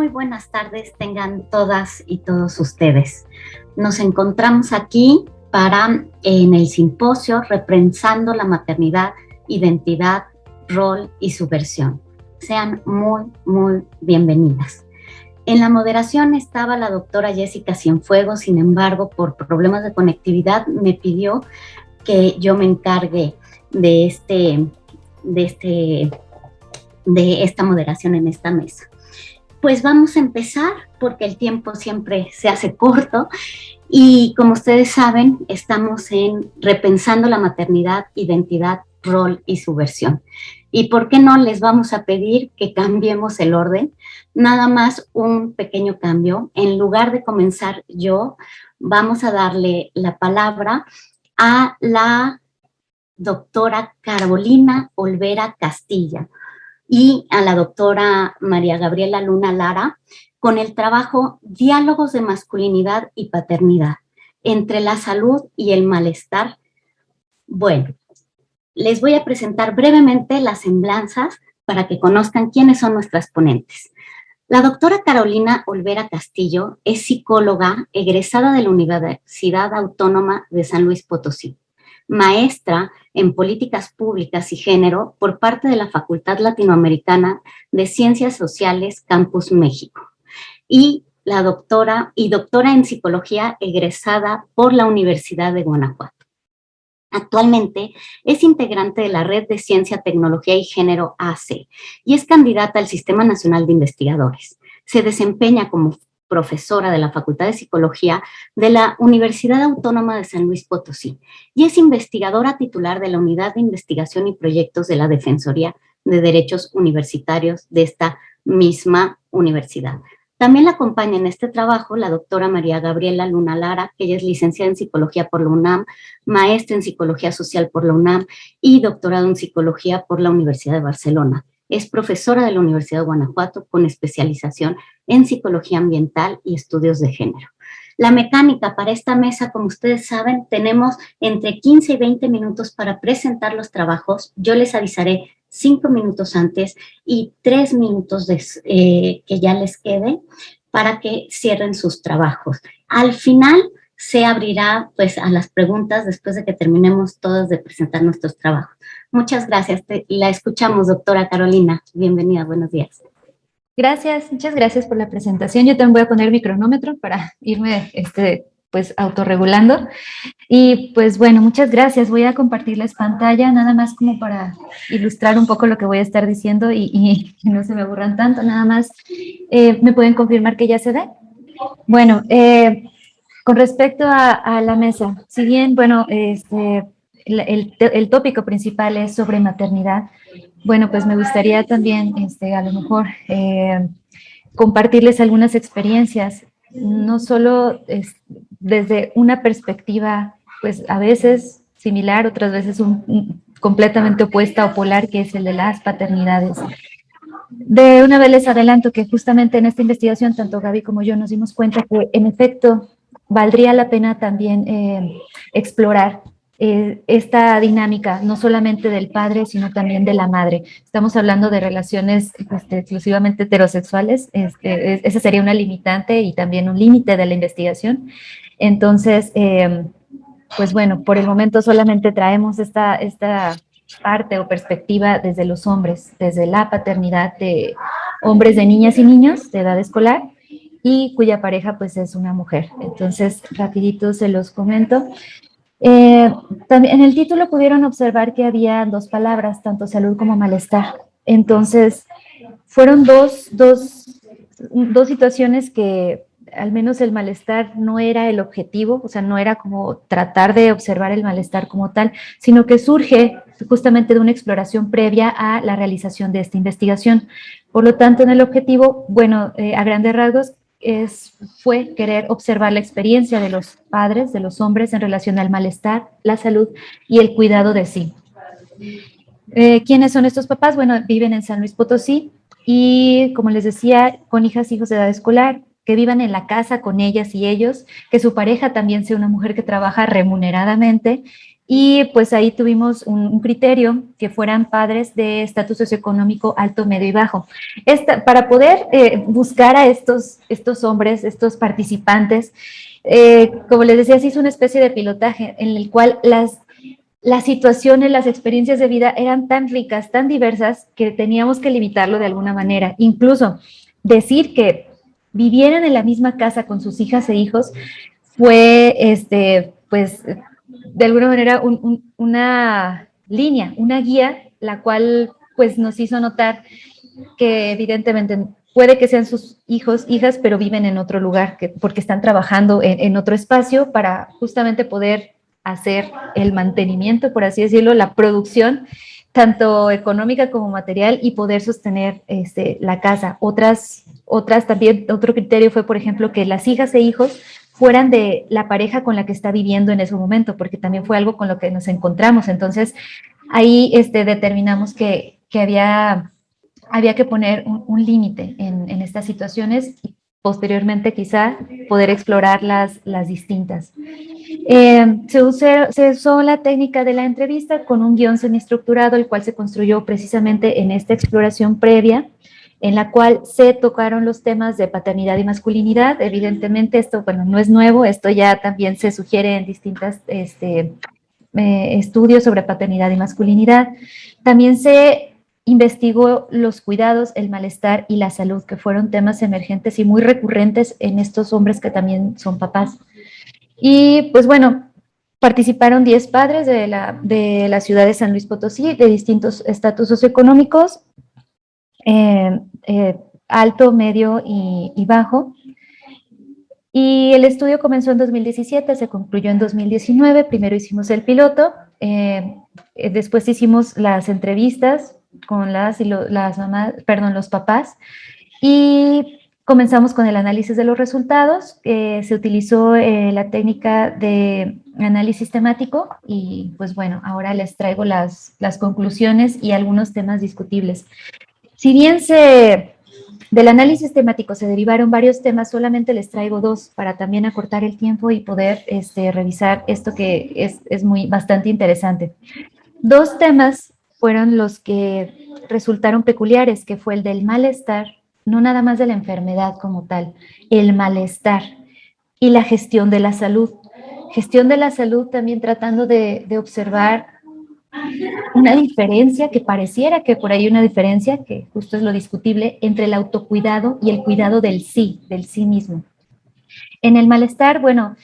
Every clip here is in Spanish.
buenas tardes tengan todas y todos ustedes. Nos encontramos aquí en el simposio Repensando la Maternidad, Identidad, Rol y Subversión. Sean muy bienvenidas. En la moderación estaba la doctora Jessica Cienfuegos, sin embargo, por problemas de conectividad, me pidió que yo me encargue de esta moderación en esta mesa. Pues vamos a empezar porque el tiempo siempre se hace corto y como ustedes saben, estamos en Repensando la Maternidad, Identidad, Rol y Subversión. ¿Y por qué no les vamos a pedir que cambiemos el orden? Nada más un pequeño cambio. En lugar de comenzar yo, vamos a darle la palabra a la doctora Carolina Olvera Castilla y a la doctora María Gabriela Luna Lara con el trabajo Diálogos de Masculinidad y Paternidad entre la salud y el malestar. Bueno, les voy a presentar brevemente las semblanzas para que conozcan quiénes son nuestras ponentes. La doctora Carolina Olvera Castillo es psicóloga egresada de la Universidad Autónoma de San Luis Potosí, maestra en Políticas Públicas y Género por parte de la Facultad Latinoamericana de Ciencias Sociales Campus México y doctora en Psicología egresada por la Universidad de Guanajuato. Actualmente es integrante de la Red de Ciencia, Tecnología y Género AC y es candidata al Sistema Nacional de Investigadores. Se desempeña como profesora de la Facultad de Psicología de la Universidad Autónoma de San Luis Potosí y es investigadora titular de la Unidad de Investigación y Proyectos de la Defensoría de Derechos Universitarios de esta misma universidad. También la acompaña en este trabajo la doctora María Gabriela Luna Lara, que ella es licenciada en Psicología por la UNAM, maestra en Psicología Social por la UNAM y doctorado en Psicología por la Universidad de Barcelona. Es profesora de la Universidad de Guanajuato con especialización en Psicología Ambiental y Estudios de Género. La mecánica para esta mesa, como ustedes saben, tenemos entre 15 y 20 minutos para presentar los trabajos. Yo les avisaré 5 minutos antes y 3 minutos que ya les quede para que cierren sus trabajos. Al final se abrirá pues a las preguntas después de que terminemos todos de presentar nuestros trabajos. Muchas gracias. La escuchamos, doctora Carolina. Bienvenida, buenos días. Gracias, muchas gracias por la presentación. Yo también voy a poner mi cronómetro para irme pues autorregulando. Y pues bueno, muchas gracias. Voy a compartirles pantalla nada más como para ilustrar un poco lo que voy a estar diciendo y no se me aburran tanto. Nada más, ¿me pueden confirmar que ya se ve? Bueno, con respecto a la mesa, si bien, bueno, el tópico principal es sobre maternidad, bueno, pues me gustaría también, a lo mejor, compartirles algunas experiencias, no solo desde una perspectiva, pues a veces similar, otras veces completamente opuesta o polar, que es el de las paternidades. De una vez les adelanto que justamente en esta investigación, tanto Gaby como yo nos dimos cuenta que en efecto valdría la pena también explorar esta dinámica, no solamente del padre, sino también de la madre. Estamos hablando de relaciones exclusivamente heterosexuales, esa sería una limitante y también un límite de la investigación. Entonces, pues bueno, por el momento solamente traemos esta parte o perspectiva desde los hombres, desde la paternidad de hombres de niñas y niños de edad escolar y cuya pareja pues es una mujer. Entonces, rapidito se los comento. También en el título pudieron observar que había dos palabras, tanto salud como malestar. Entonces, fueron dos situaciones que al menos el malestar no era el objetivo, o sea, no era como tratar de observar el malestar como tal, sino que surge justamente de una exploración previa a la realización de esta investigación. Por lo tanto, en el objetivo, bueno, a grandes rasgos, fue querer observar la experiencia de los padres, de los hombres en relación al malestar, la salud y el cuidado de sí. ¿Quiénes son estos papás? Bueno, viven en San Luis Potosí y, como les decía, con hijas, hijos de edad escolar, que vivan en la casa con ellas y ellos, que su pareja también sea una mujer que trabaja remuneradamente y pues ahí tuvimos un criterio que fueran padres de estatus socioeconómico alto, medio y bajo. Para poder buscar a estos hombres, estos participantes, como les decía, se hizo una especie de pilotaje en el cual las situaciones, las experiencias de vida eran tan ricas, tan diversas, que teníamos que limitarlo de alguna manera. Incluso decir que vivieran en la misma casa con sus hijas e hijos fue, pues, de alguna manera una línea, una guía, la cual pues nos hizo notar que evidentemente puede que sean sus hijos, hijas, pero viven en otro lugar, porque están trabajando en otro espacio para justamente poder hacer el mantenimiento, por así decirlo, la producción, tanto económica como material, y poder sostener la casa. Otras también, otro criterio fue, por ejemplo, que las hijas e hijos fueran de la pareja con la que está viviendo en ese momento, porque también fue algo con lo que nos encontramos. Entonces, ahí determinamos que había que poner un límite en estas situaciones y posteriormente quizá poder explorar las distintas. Se usó la técnica de la entrevista con un guión semiestructurado, el cual se construyó precisamente en esta exploración previa, en la cual se tocaron los temas de paternidad y masculinidad. Evidentemente esto, bueno, no es nuevo, esto ya también se sugiere en distintos estudios sobre paternidad y masculinidad. También se investigó los cuidados, el malestar y la salud, que fueron temas emergentes y muy recurrentes en estos hombres que también son papás. Y pues bueno, participaron 10 padres de la ciudad de San Luis Potosí, de distintos estatus socioeconómicos, alto, medio y bajo. Y el estudio comenzó en 2017, se concluyó en 2019. Primero hicimos el piloto, después hicimos las entrevistas con los papás, y comenzamos con el análisis de los resultados. Se utilizó la técnica de análisis temático y pues bueno, ahora les traigo las conclusiones y algunos temas discutibles. Si bien del análisis temático se derivaron varios temas, solamente les traigo 2 para también acortar el tiempo y poder revisar esto que es bastante interesante. 2 temas fueron los que resultaron peculiares, que fue el del malestar, no nada más de la enfermedad como tal, el malestar y la gestión de la salud. Gestión de la salud también tratando de observar una diferencia, que pareciera que por ahí hay una diferencia, que justo es lo discutible, entre el autocuidado y el cuidado del sí mismo. En el malestar, bueno,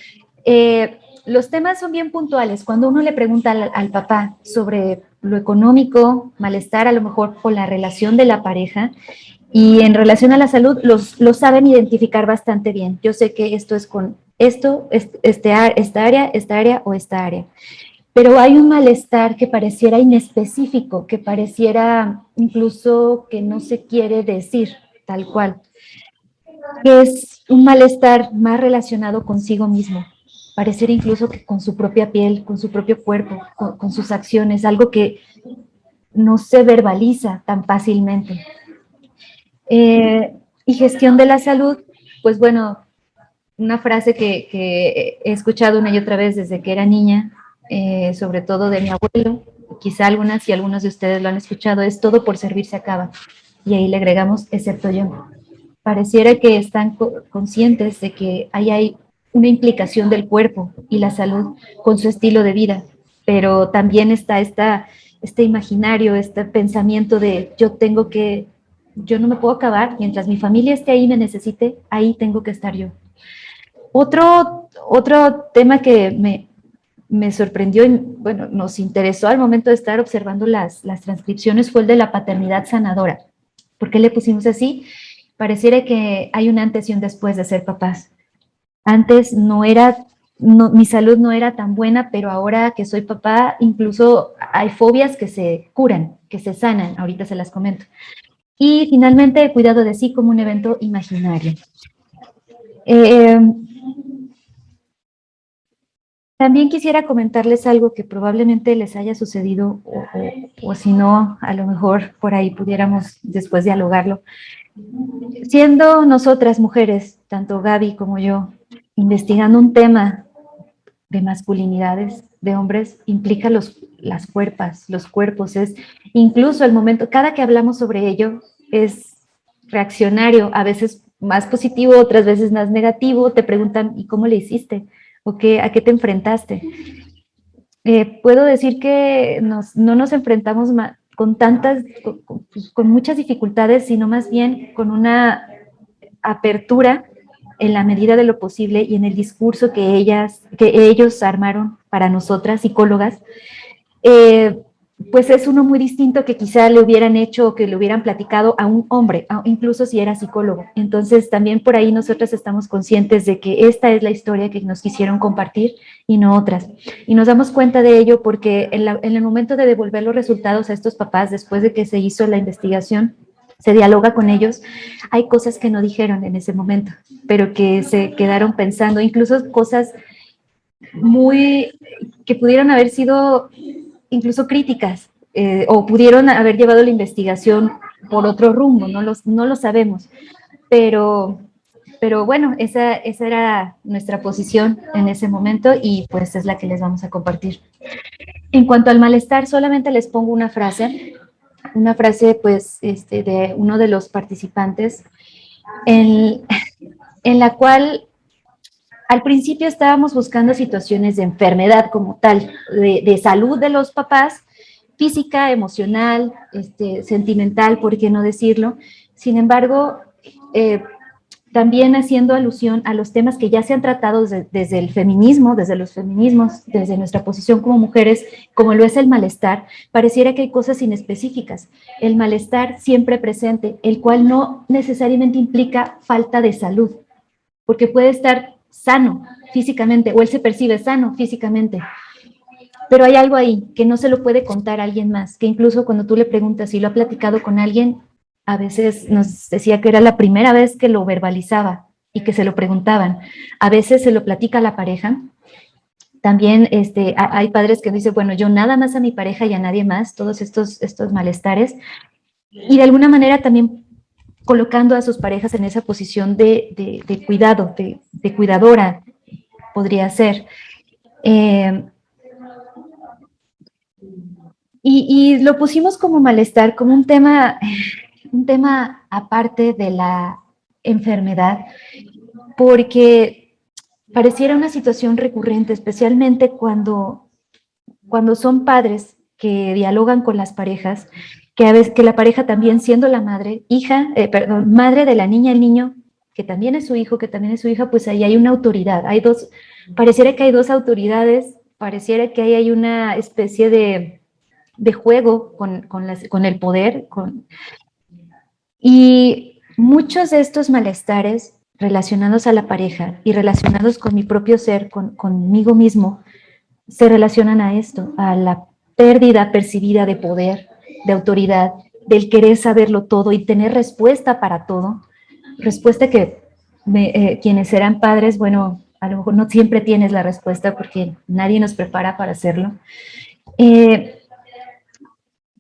los temas son bien puntuales. Cuando uno le pregunta al papá sobre lo económico, malestar, a lo mejor por la relación de la pareja, y en relación a la salud, lo saben identificar bastante bien. Yo sé que esto es con esto, esta área o esta área. Pero hay un malestar que pareciera inespecífico, que pareciera incluso que no se quiere decir tal cual, que es un malestar más relacionado consigo mismo, pareciera incluso que con su propia piel, con su propio cuerpo, con sus acciones, algo que no se verbaliza tan fácilmente. Y gestión de la salud, pues bueno, una frase que he escuchado una y otra vez desde que era niña, sobre todo de mi abuelo, quizá algunas y algunos de ustedes lo han escuchado, es: todo por servir se acaba. Y ahí le agregamos, excepto yo. Pareciera que están conscientes de que ahí hay una implicación del cuerpo y la salud con su estilo de vida, pero también está este imaginario, este pensamiento de yo no me puedo acabar, mientras mi familia esté ahí y me necesite, ahí tengo que estar yo. Otro tema que me sorprendió y bueno, nos interesó al momento de estar observando las transcripciones fue el de la paternidad sanadora. ¿Por qué le pusimos así? Pareciera que hay un antes y un después de ser papás. Antes mi salud no era tan buena, pero ahora que soy papá, incluso hay fobias que se curan, que se sanan, ahorita se las comento. Y finalmente, el cuidado de sí como un evento imaginario. También quisiera comentarles algo que probablemente les haya sucedido, o si no, a lo mejor por ahí pudiéramos después dialogarlo. Siendo nosotras mujeres, tanto Gaby como yo, investigando un tema de masculinidades, de hombres, implica las cuerpas, los cuerpos, es incluso el momento, cada que hablamos sobre ello es reaccionario, a veces más positivo, otras veces más negativo, te preguntan, ¿y cómo le hiciste? ¿O qué, a qué te enfrentaste? Puedo decir que no nos enfrentamos con tantas, con muchas dificultades, sino más bien con una apertura en la medida de lo posible y en el discurso que ellos armaron para nosotras, psicólogas, eh, pues es uno muy distinto que quizá le hubieran hecho o que le hubieran platicado a un hombre, incluso si era psicólogo. Entonces también por ahí nosotras estamos conscientes de que esta es la historia que nos quisieron compartir y no otras. Y nos damos cuenta de ello porque en el momento de devolver los resultados a estos papás, después de que se hizo la investigación, se dialoga con ellos, hay cosas que no dijeron en ese momento, pero que se quedaron pensando, incluso cosas muy que pudieron haber sido incluso críticas, o pudieron haber llevado la investigación por otro rumbo, no lo sabemos, pero, pero bueno, esa era nuestra posición en ese momento y pues es la que les vamos a compartir. En cuanto al malestar, solamente les pongo una frase pues de uno de los participantes, en, en la cual al principio estábamos buscando situaciones de enfermedad como tal, de salud de los papás, física, emocional, sentimental, ¿por qué no decirlo? Sin embargo, también haciendo alusión a los temas que ya se han tratado desde el feminismo, desde los feminismos, desde nuestra posición como mujeres, como lo es el malestar, pareciera que hay cosas inespecíficas. El malestar siempre presente, el cual no necesariamente implica falta de salud, porque puede estar sano físicamente, o él se percibe sano físicamente, pero hay algo ahí que no se lo puede contar a alguien más, que incluso cuando tú le preguntas si lo ha platicado con alguien, a veces nos decía que era la primera vez que lo verbalizaba y que se lo preguntaban. A veces se lo platica a la pareja. También hay padres que dicen, bueno, yo nada más a mi pareja y a nadie más, todos estos malestares, y de alguna manera también colocando a sus parejas en esa posición de cuidado, de cuidadora, podría ser. Y lo pusimos como malestar, como un tema aparte de la enfermedad, porque pareciera una situación recurrente, especialmente cuando son padres que dialogan con las parejas, que a veces que la pareja también siendo la madre, madre de la niña, el niño, que también es su hijo, que también es su hija, pues ahí hay una autoridad, pareciera que hay dos autoridades, pareciera que ahí hay una especie de juego con el poder, y muchos de estos malestares relacionados a la pareja y relacionados con mi propio ser, conmigo mismo, se relacionan a esto, a la pérdida percibida de poder, de autoridad, del querer saberlo todo y tener respuesta para todo, respuesta que quienes serán padres, bueno, a lo mejor no siempre tienes la respuesta porque nadie nos prepara para hacerlo.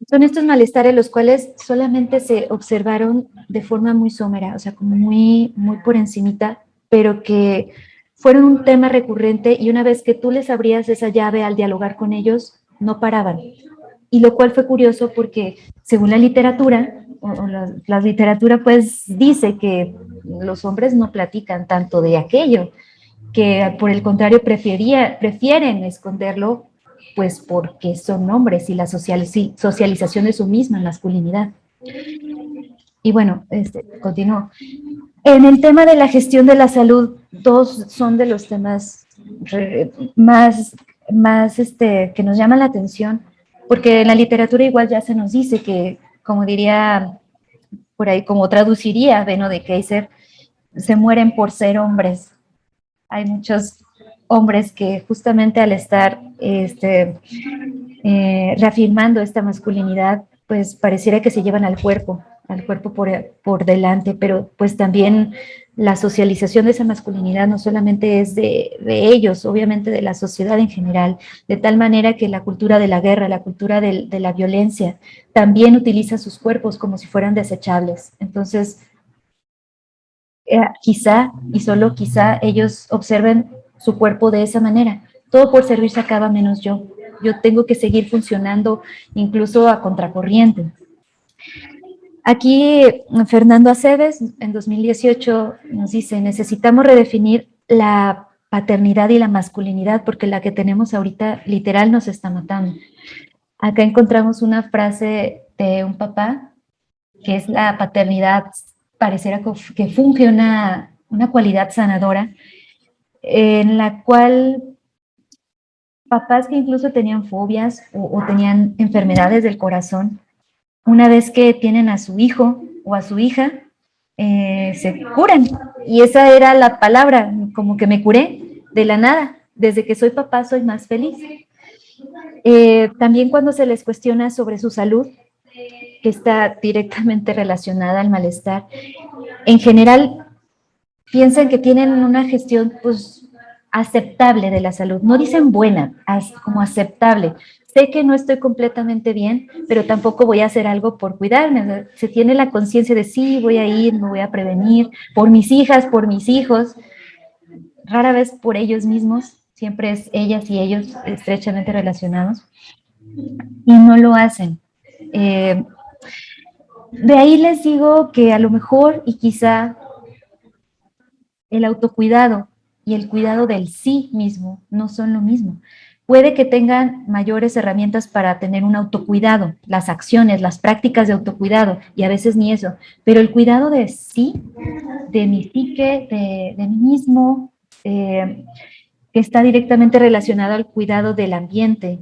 Son estos malestares los cuales solamente se observaron de forma muy somera, o sea, como muy, muy por encimita, pero que fueron un tema recurrente y una vez que tú les abrías esa llave al dialogar con ellos, no paraban. Y lo cual fue curioso porque según la literatura, la literatura pues dice que los hombres no platican tanto de aquello, que por el contrario prefieren esconderlo pues porque son hombres y la socialización de su misma masculinidad. Y bueno, continúo. En el tema de la gestión de la salud, dos son de los temas más que nos llaman la atención, porque en la literatura igual ya se nos dice que, como diría por ahí, como traduciría Beno de Keyser, se mueren por ser hombres. Hay muchos hombres que justamente al estar reafirmando esta masculinidad, pues pareciera que se llevan al cuerpo por delante, pero pues también la socialización de esa masculinidad no solamente es de ellos, obviamente de la sociedad en general, de tal manera que la cultura de la guerra, la cultura de la violencia, también utiliza sus cuerpos como si fueran desechables. Entonces, quizá y solo quizá ellos observen su cuerpo de esa manera, todo por servir se acaba menos yo. Yo tengo que seguir funcionando incluso a contracorriente. Aquí Fernando Aceves en 2018 nos dice, necesitamos redefinir la paternidad y la masculinidad porque la que tenemos ahorita literal nos está matando. Acá encontramos una frase de un papá que es la paternidad, pareciera que funge una cualidad sanadora, en la cual papás que incluso tenían fobias o tenían enfermedades del corazón, una vez que tienen a su hijo o a su hija, se curan. Y esa era la palabra, como que me curé de la nada. Desde que soy papá soy más feliz. También cuando se les cuestiona sobre su salud, que está directamente relacionada al malestar, en general piensan que tienen una gestión pues aceptable de la salud. No dicen buena, como aceptable. Sé que no estoy completamente bien, pero tampoco voy a hacer algo por cuidarme. Se tiene la conciencia de sí, voy a ir, me voy a prevenir, por mis hijas, por mis hijos, rara vez por ellos mismos, siempre es ellas y ellos estrechamente relacionados, y no lo hacen. De ahí les digo que a lo mejor y quizá el autocuidado y el cuidado del sí mismo no son lo mismo. Puede que tengan mayores herramientas para tener un autocuidado, las acciones, las prácticas de autocuidado, y a veces ni eso, pero el cuidado de sí, de mi psique, de mí mismo, que está directamente relacionado al cuidado del ambiente,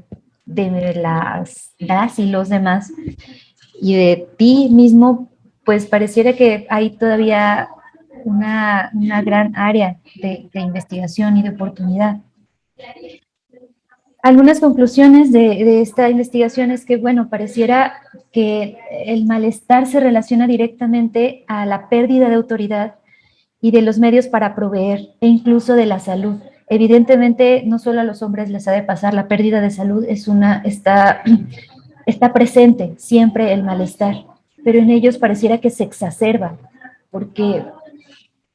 de las y los demás, y de ti mismo, pues pareciera que hay todavía una gran área de investigación y de oportunidad. Algunas conclusiones de esta investigación es que, bueno, pareciera que el malestar se relaciona directamente a la pérdida de autoridad y de los medios para proveer, e incluso de la salud. Evidentemente, no solo a los hombres les ha de pasar, la pérdida de salud está presente siempre el malestar, pero en ellos pareciera que se exacerba, porque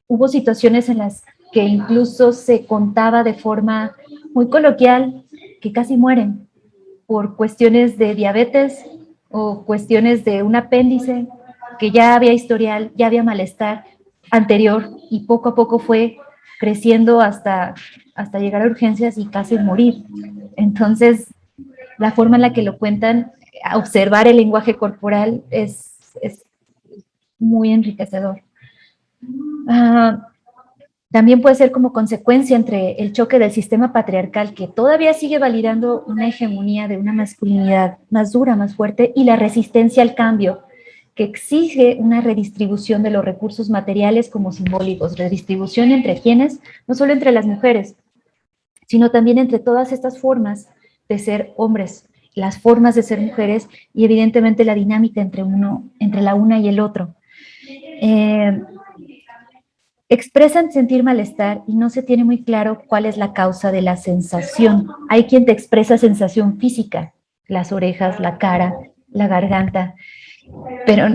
hubo situaciones en las que incluso se contaba de forma muy coloquial que casi mueren por cuestiones de diabetes o cuestiones de un apéndice, que ya había historial, ya había malestar anterior y poco a poco fue creciendo hasta llegar a urgencias y casi morir. Entonces, la forma en la que lo cuentan, observar el lenguaje corporal es muy enriquecedor. También puede ser como consecuencia entre el choque del sistema patriarcal que todavía sigue validando una hegemonía de una masculinidad más dura, más fuerte, y la resistencia al cambio que exige una redistribución de los recursos materiales como simbólicos, redistribución entre quienes, no solo entre las mujeres, sino también entre todas estas formas de ser hombres, las formas de ser mujeres y evidentemente la dinámica entre la una y el otro. Expresan sentir malestar y no se tiene muy claro cuál es la causa de la sensación. Hay quien te expresa sensación física, las orejas, la cara, la garganta, pero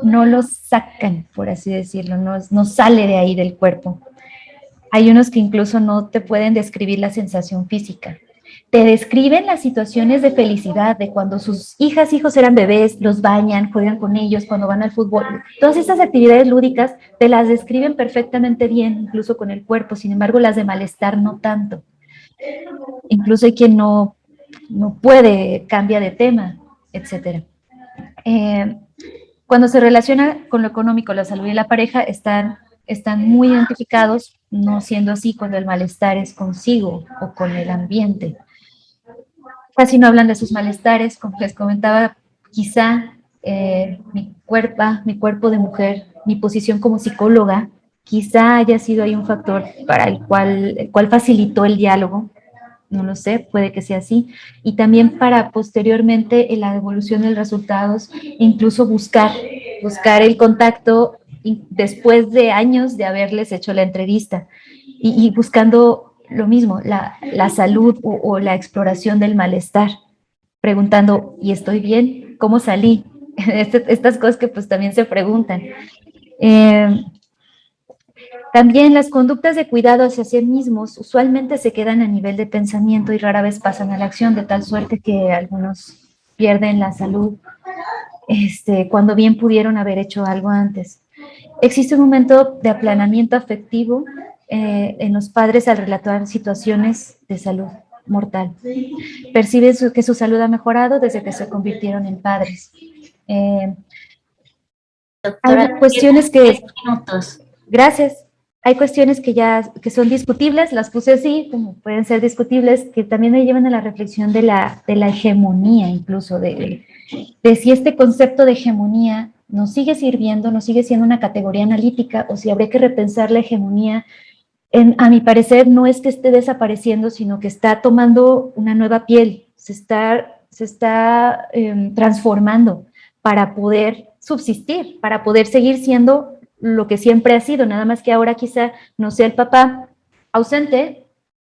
no lo sacan, por así decirlo, no sale de ahí del cuerpo. Hay unos que incluso no te pueden describir la sensación física. Te describen las situaciones de felicidad, de cuando sus hijos eran bebés, los bañan, juegan con ellos, cuando van al fútbol. Todas estas actividades lúdicas te las describen perfectamente bien, incluso con el cuerpo. Sin embargo, las de malestar no tanto. Incluso hay quien no puede, cambia de tema, etc. Cuando se relaciona con lo económico, la salud y la pareja están muy identificados, no siendo así cuando el malestar es consigo o con el ambiente. Casi no hablan de sus malestares, como les comentaba, quizá mi cuerpo de mujer, mi posición como psicóloga, quizá haya sido ahí un factor para el cual facilitó el diálogo, no lo sé, puede que sea así, y también para posteriormente en la devolución de resultados, incluso buscar el contacto después de años de haberles hecho la entrevista y buscando lo mismo, la salud o la exploración del malestar, preguntando, ¿y estoy bien? ¿Cómo salí? Estas cosas que pues también se preguntan. También las conductas de cuidado hacia sí mismos usualmente se quedan a nivel de pensamiento y rara vez pasan a la acción, de tal suerte que algunos pierden la salud cuando bien pudieron haber hecho algo antes. Existe un momento de aplanamiento afectivo en los padres al relatar situaciones de salud mortal. Perciben que su salud ha mejorado desde que se convirtieron en padres. Doctora, Hay cuestiones que... 10 minutos. Gracias. Hay cuestiones que son discutibles, las puse así, como pueden ser discutibles, que también me llevan a la reflexión de la hegemonía, incluso, de si este concepto de hegemonía nos sigue sirviendo, nos sigue siendo una categoría analítica, o si habría que repensar la hegemonía. A mi parecer, no es que esté desapareciendo, sino que está tomando una nueva piel, se está transformando para poder subsistir, para poder seguir siendo lo que siempre ha sido, nada más que ahora quizá no sea el papá ausente,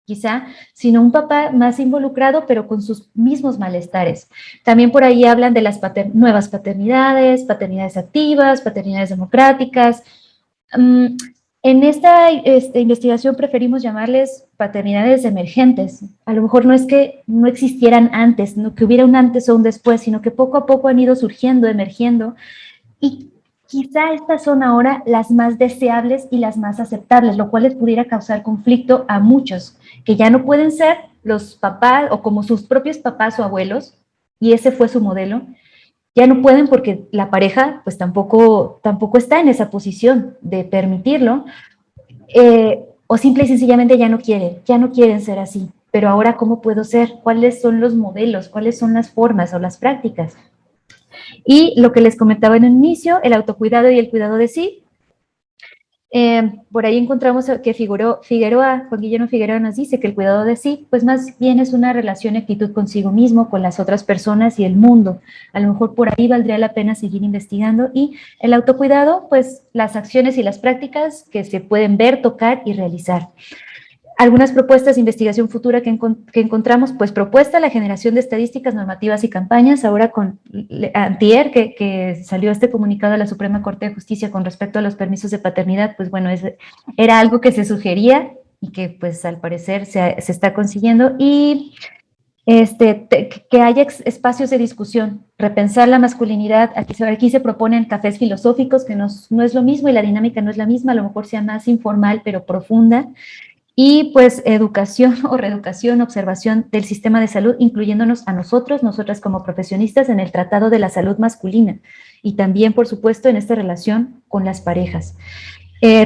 quizá, sino un papá más involucrado, pero con sus mismos malestares. También por ahí hablan de las nuevas paternidades activas, paternidades democráticas. En esta investigación preferimos llamarles paternidades emergentes. A lo mejor no es que no existieran antes, no que hubiera un antes o un después, sino que poco a poco han ido surgiendo, emergiendo, y quizá estas son ahora las más deseables y las más aceptables, lo cual les pudiera causar conflicto a muchos, que ya no pueden ser los papás o como sus propios papás o abuelos, y ese fue su modelo. Ya no pueden porque la pareja pues tampoco está en esa posición de permitirlo, o simple y sencillamente ya no quieren ser así. Pero ahora, ¿cómo puedo ser? ¿Cuáles son los modelos? ¿Cuáles son las formas o las prácticas? Y lo que les comentaba en el inicio, el autocuidado y el cuidado de sí. Por ahí encontramos que Juan Guillermo Figueroa nos dice que el cuidado de sí, pues más bien es una relación y actitud consigo mismo, con las otras personas y el mundo. A lo mejor por ahí valdría la pena seguir investigando. Y el autocuidado, pues las acciones y las prácticas que se pueden ver, tocar y realizar. Algunas propuestas de investigación futura que encontramos, pues propuesta la generación de estadísticas, normativas y campañas, ahora con antier, que salió este comunicado de la Suprema Corte de Justicia con respecto a los permisos de paternidad, pues bueno, era algo que se sugería y que pues al parecer se está consiguiendo, y que haya espacios de discusión, repensar la masculinidad. Aquí se proponen cafés filosóficos, que no es lo mismo y la dinámica no es la misma, a lo mejor sea más informal pero profunda. Y pues educación o reeducación, observación del sistema de salud, incluyéndonos a nosotras como profesionistas en el tratado de la salud masculina y también, por supuesto, en esta relación con las parejas.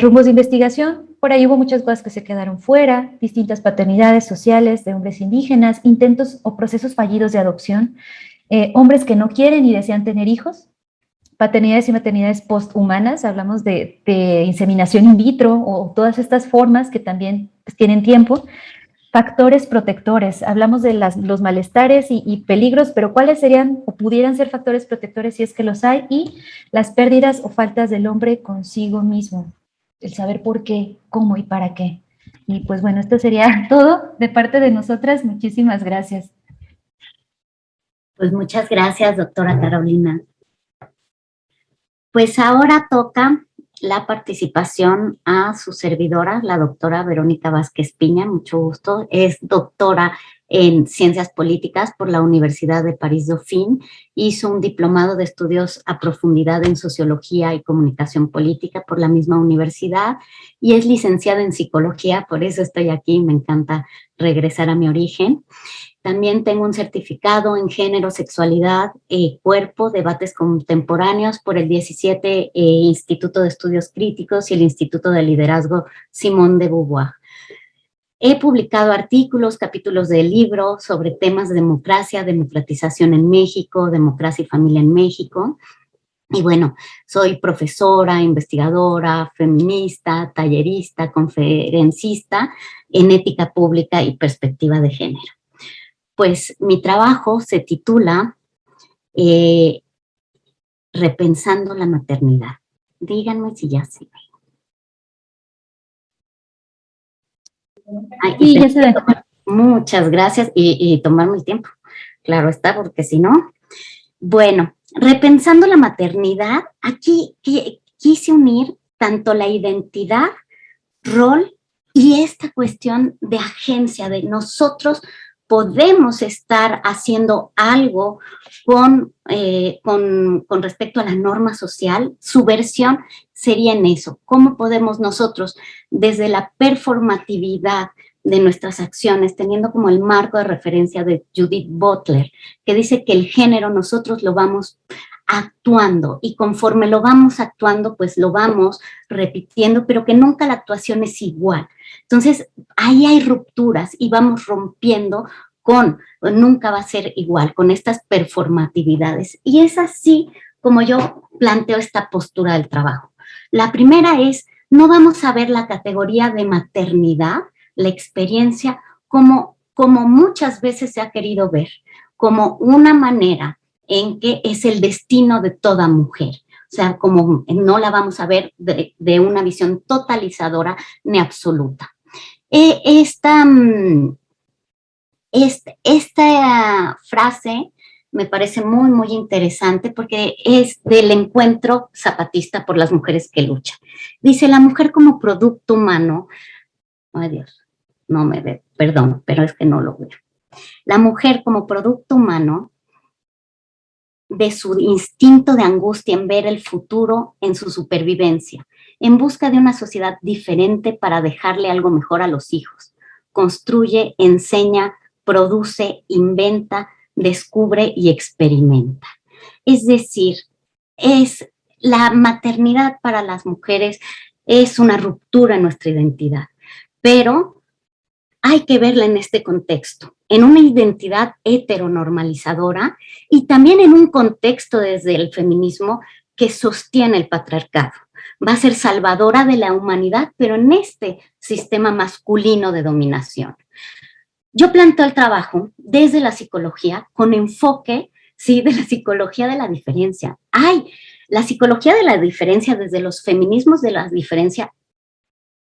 Rumbos de investigación, por ahí hubo muchas cosas que se quedaron fuera, distintas paternidades sociales de hombres indígenas, intentos o procesos fallidos de adopción, hombres que no quieren y desean tener hijos, paternidades y maternidades posthumanas, hablamos de inseminación in vitro o todas estas formas que también pues, tienen tiempo. Factores protectores, hablamos de los malestares y peligros, pero ¿cuáles serían o pudieran ser factores protectores si es que los hay? Y las pérdidas o faltas del hombre consigo mismo, el saber por qué, cómo y para qué. Y pues bueno, esto sería todo de parte de nosotras. Muchísimas gracias. Pues muchas gracias, doctora Carolina. Pues ahora toca la participación a su servidora, la doctora Verónica Vázquez Piña, mucho gusto. Es doctora en Ciencias Políticas por la Universidad de París-Dauphine. Hizo un diplomado de estudios a profundidad en Sociología y Comunicación Política por la misma universidad y es licenciada en Psicología, por eso estoy aquí, me encanta regresar a mi origen. También tengo un certificado en género, sexualidad, cuerpo, debates contemporáneos por el 17 Instituto de Estudios Críticos y el Instituto de Liderazgo Simone de Beauvoir. He publicado artículos, capítulos de libro sobre temas de democracia, democratización en México, democracia y familia en México. Y bueno, soy profesora, investigadora, feminista, tallerista, conferencista en ética pública y perspectiva de género. Pues mi trabajo se titula Repensando la maternidad. Díganme si ya se ve. Sí, ya se ve. Muchas gracias y tomarme el tiempo. Claro está, porque si no. Bueno, repensando la maternidad, aquí quise unir tanto la identidad rol y esta cuestión de agencia, de nosotros podemos estar haciendo algo con respecto a la norma social. Su versión sería en eso. ¿Cómo podemos nosotros, desde la performatividad de nuestras acciones, teniendo como el marco de referencia de Judith Butler, que dice que el género nosotros lo vamos actuando y conforme lo vamos actuando, pues lo vamos repitiendo, pero que nunca la actuación es igual. Entonces, ahí hay rupturas y vamos rompiendo nunca va a ser igual, con estas performatividades. Y es así como yo planteo esta postura del trabajo. La primera es, no vamos a ver la categoría de maternidad, la experiencia, como muchas veces se ha querido ver, como una manera en que es el destino de toda mujer. O sea, como no la vamos a ver de una visión totalizadora ni absoluta. Esta frase me parece muy, muy interesante porque es del encuentro zapatista por las mujeres que luchan. Dice, la mujer como producto humano, ay Dios, no me ve, perdón, pero es que no lo veo. La mujer como producto humano de su instinto de angustia en ver el futuro en su supervivencia, en busca de una sociedad diferente para dejarle algo mejor a los hijos. Construye, enseña, produce, inventa, descubre y experimenta. Es decir, la maternidad para las mujeres es una ruptura en nuestra identidad, pero hay que verla en este contexto, en una identidad heteronormalizadora y también en un contexto desde el feminismo que sostiene el patriarcado. Va a ser salvadora de la humanidad, pero en este sistema masculino de dominación. Yo planteo el trabajo desde la psicología con enfoque, sí, de la psicología de la diferencia. La psicología de la diferencia desde los feminismos de la diferencia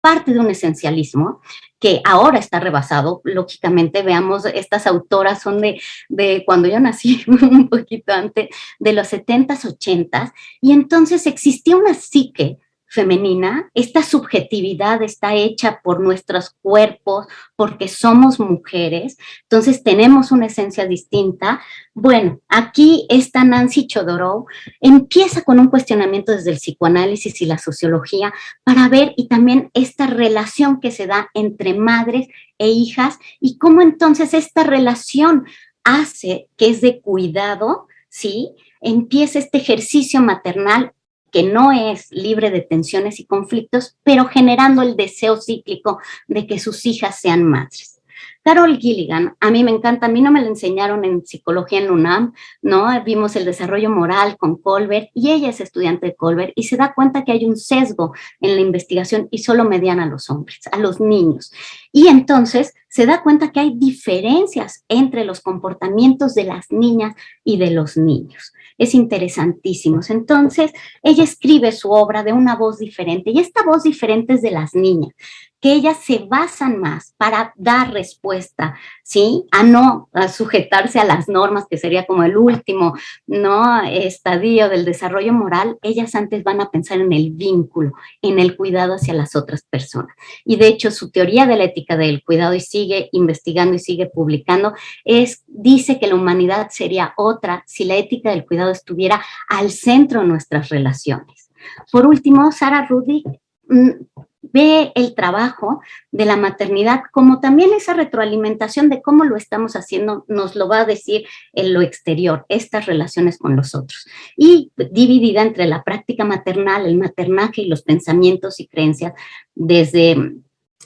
parte de un esencialismo que ahora está rebasado. Lógicamente, veamos, estas autoras son de cuando yo nací, un poquito antes, de los 70s, 80s, y entonces existía una psique femenina, esta subjetividad está hecha por nuestros cuerpos, porque somos mujeres, entonces tenemos una esencia distinta. Bueno, aquí esta Nancy Chodorow empieza con un cuestionamiento desde el psicoanálisis y la sociología para ver y también esta relación que se da entre madres e hijas y cómo entonces esta relación hace que es de cuidado, ¿sí? Empieza este ejercicio maternal que no es libre de tensiones y conflictos, pero generando el deseo cíclico de que sus hijas sean madres. Carol Gilligan, a mí me encanta, a mí no me la enseñaron en psicología en UNAM, ¿no? Vimos el desarrollo moral con Kohlberg y ella es estudiante de Kohlberg y se da cuenta que hay un sesgo en la investigación y solo median a los hombres, a los niños. Y entonces se da cuenta que hay diferencias entre los comportamientos de las niñas y de los niños. Es interesantísimo. Entonces, ella escribe su obra de una voz diferente y esta voz diferente es de las niñas, que ellas se basan más para dar respuesta, ¿sí? A sujetarse a las normas, que sería como el último, ¿no? Estadio del desarrollo moral. Ellas antes van a pensar en el vínculo, en el cuidado hacia las otras personas. Y de hecho, su teoría de la ética del cuidado, y sigue investigando y sigue publicando, dice que la humanidad sería otra si la ética del cuidado estuviera al centro de nuestras relaciones. Por último, Sara Ruddick ve el trabajo de la maternidad como también esa retroalimentación de cómo lo estamos haciendo, nos lo va a decir en lo exterior, estas relaciones con los otros. Y dividida entre la práctica maternal, el maternaje y los pensamientos y creencias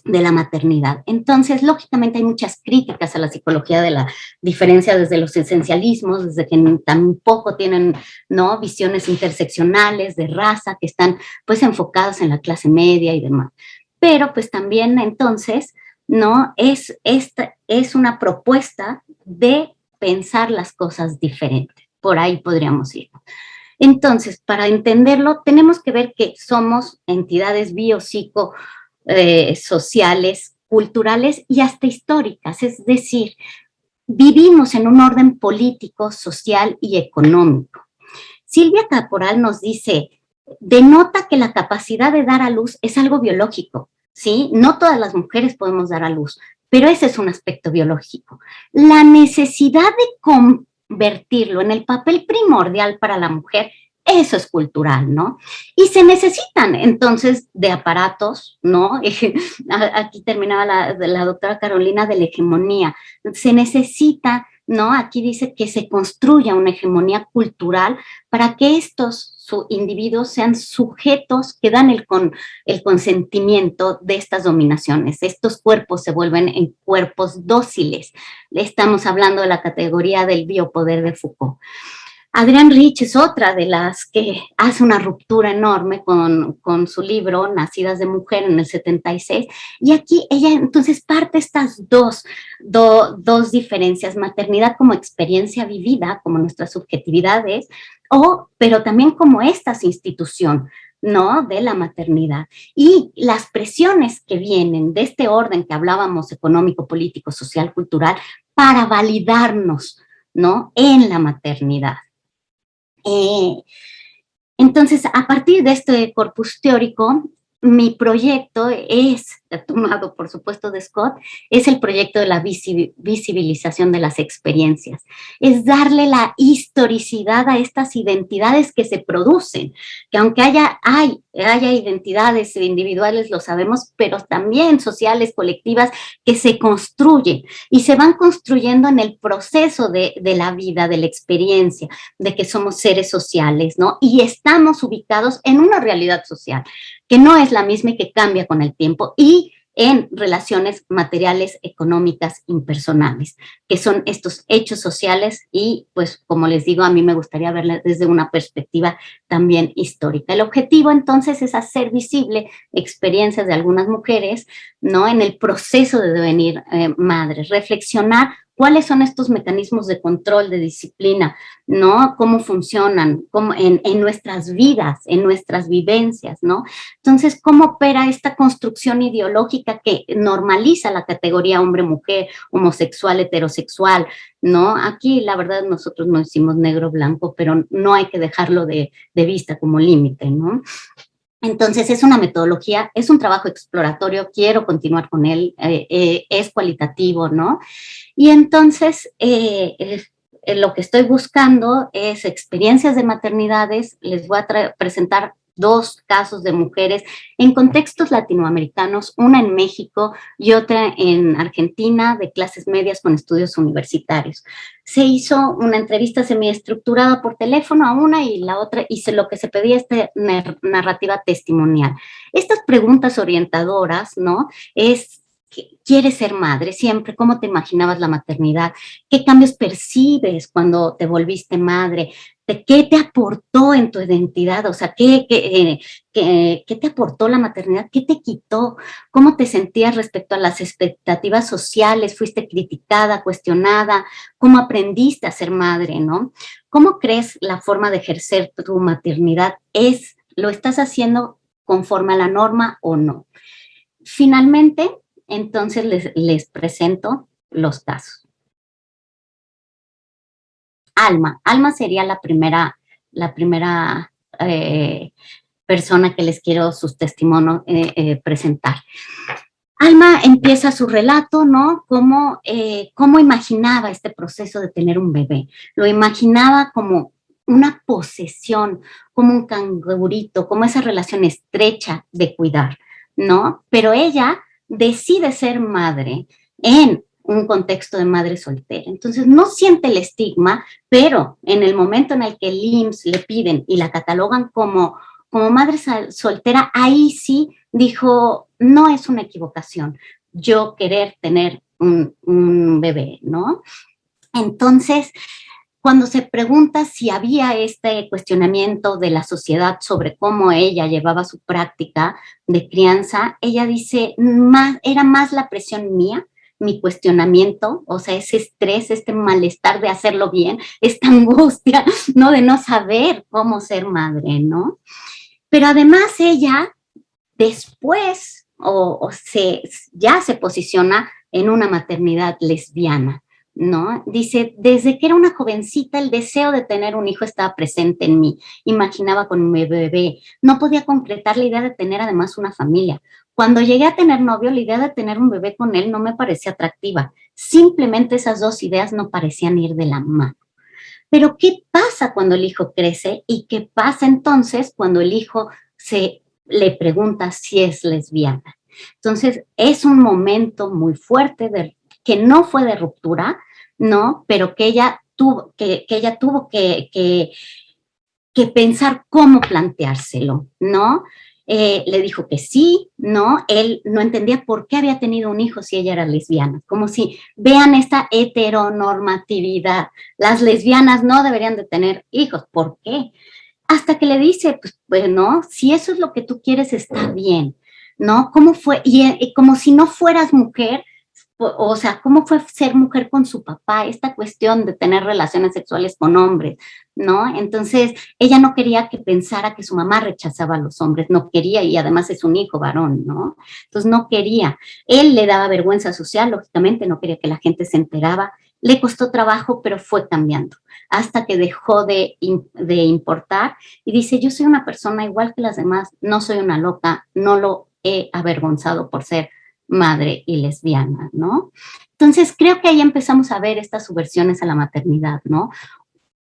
de la maternidad. Entonces, lógicamente hay muchas críticas a la psicología de la diferencia desde los esencialismos, desde que tampoco tienen, ¿no?, visiones interseccionales de raza que están pues enfocadas en la clase media y demás. Pero pues también entonces, ¿no?, esta es una propuesta de pensar las cosas diferentes. Por ahí podríamos ir. Entonces, para entenderlo, tenemos que ver que somos entidades biopsico sociales, culturales y hasta históricas, es decir, vivimos en un orden político, social y económico. Silvia Caporal nos dice, denota que la capacidad de dar a luz es algo biológico, ¿sí? No todas las mujeres podemos dar a luz, pero ese es un aspecto biológico. La necesidad de convertirlo en el papel primordial para la mujer, eso es cultural, ¿no? Y se necesitan entonces de aparatos, ¿no? Aquí terminaba la doctora Carolina de la hegemonía. Se necesita, ¿no? Aquí dice que se construya una hegemonía cultural para que estos individuos sean sujetos que dan el consentimiento de estas dominaciones. Estos cuerpos se vuelven en cuerpos dóciles. Estamos hablando de la categoría del biopoder de Foucault. Adrienne Rich es otra de las que hace una ruptura enorme con su libro Nacidas de Mujer en el 76, y aquí ella entonces parte estas dos diferencias: maternidad como experiencia vivida, como nuestras subjetividades, pero también como esta institución, ¿no? De la maternidad. Y las presiones que vienen de este orden que hablábamos, económico, político, social, cultural, para validarnos, ¿no? En la maternidad. Entonces, a partir de este corpus teórico, mi proyecto es, tomado por supuesto de Scott, es el proyecto de la visibilización de las experiencias. Es darle la historicidad a estas identidades que se producen, que aunque haya identidades individuales, lo sabemos, pero también sociales, colectivas, que se construyen y se van construyendo en el proceso de la vida, de la experiencia, de que somos seres sociales, ¿no? Y estamos ubicados en una realidad social que no es la misma y que cambia con el tiempo, y en relaciones materiales, económicas, impersonales, que son estos hechos sociales y, pues, como les digo, a mí me gustaría verla desde una perspectiva también histórica. El objetivo, entonces, es hacer visible experiencias de algunas mujeres, ¿no? En el proceso de devenir madres, reflexionar cuáles son estos mecanismos de control, de disciplina, ¿no? Cómo funcionan en nuestras vidas, en nuestras vivencias, ¿no? Entonces, ¿cómo opera esta construcción ideológica que normaliza la categoría hombre-mujer, homosexual, heterosexual, ¿no? Aquí, la verdad, nosotros no decimos negro-blanco, pero no hay que dejarlo de vista como límite, ¿no? Entonces, es una metodología, es un trabajo exploratorio, quiero continuar con él, es cualitativo, ¿no? Y entonces, lo que estoy buscando es experiencias de maternidades. Les voy a presentar 2 casos de mujeres en contextos latinoamericanos, una en México y otra en Argentina, de clases medias con estudios universitarios. Se hizo una entrevista semiestructurada por teléfono a una, y la otra, y lo que se pedía es narrativa testimonial. Estas preguntas orientadoras, ¿no? ¿Quieres ser madre siempre? ¿Cómo te imaginabas la maternidad? ¿Qué cambios percibes cuando te volviste madre? ¿Qué te aportó en tu identidad? O sea, ¿qué te aportó la maternidad? ¿Qué te quitó? ¿Cómo te sentías respecto a las expectativas sociales? ¿Fuiste criticada, cuestionada? ¿Cómo aprendiste a ser madre, no? ¿Cómo crees la forma de ejercer tu maternidad lo estás haciendo conforme a la norma o no? Finalmente, entonces les presento los casos. Alma sería la primera persona que les quiero sus testimonios presentar. Alma empieza su relato, ¿no? Cómo imaginaba este proceso de tener un bebé. Lo imaginaba como una posesión, como un cangurito, como esa relación estrecha de cuidar, ¿no? Pero ella decide ser madre en un contexto de madre soltera. Entonces, no siente el estigma, pero en el momento en el que el IMSS le piden y la catalogan como madre soltera, ahí sí dijo, no es una equivocación yo querer tener un bebé, ¿no? Entonces, cuando se pregunta si había este cuestionamiento de la sociedad sobre cómo ella llevaba su práctica de crianza, ella dice, era más la presión mía, mi cuestionamiento, o sea, ese estrés, este malestar de hacerlo bien, esta angustia, ¿no? De no saber cómo ser madre, ¿no? Pero además ella después ya se posiciona en una maternidad lesbiana, ¿no? Dice, desde que era una jovencita el deseo de tener un hijo estaba presente en mí. Imaginaba con mi bebé. No podía concretar la idea de tener además una familia. Cuando llegué a tener novio, la idea de tener un bebé con él no me parecía atractiva. Simplemente esas dos ideas no parecían ir de la mano. Pero ¿qué pasa cuando el hijo crece? ¿Y qué pasa entonces cuando el hijo se le pregunta si es lesbiana? Entonces, es un momento muy fuerte que no fue de ruptura, ¿no? Pero que ella tuvo que pensar cómo planteárselo, ¿no? Le dijo que sí, ¿no? Él no entendía por qué había tenido un hijo si ella era lesbiana, como si vean esta heteronormatividad. Las lesbianas no deberían de tener hijos, ¿por qué? Hasta que le dice, pues bueno, si eso es lo que tú quieres, está bien, ¿no? ¿Cómo fue? Y como si no fueras mujer, o sea, ¿cómo fue ser mujer con su papá? Esta cuestión de tener relaciones sexuales con hombres, ¿no? Entonces, ella no quería que pensara que su mamá rechazaba a los hombres, no quería, y además es un hijo varón, ¿no? Entonces, no quería. Él le daba vergüenza social, lógicamente, no quería que la gente se enteraba. Le costó trabajo, pero fue cambiando, hasta que dejó de importar y dice, yo soy una persona igual que las demás, no soy una loca, no lo he avergonzado por ser madre y lesbiana, ¿no? Entonces, creo que ahí empezamos a ver estas subversiones a la maternidad, ¿no?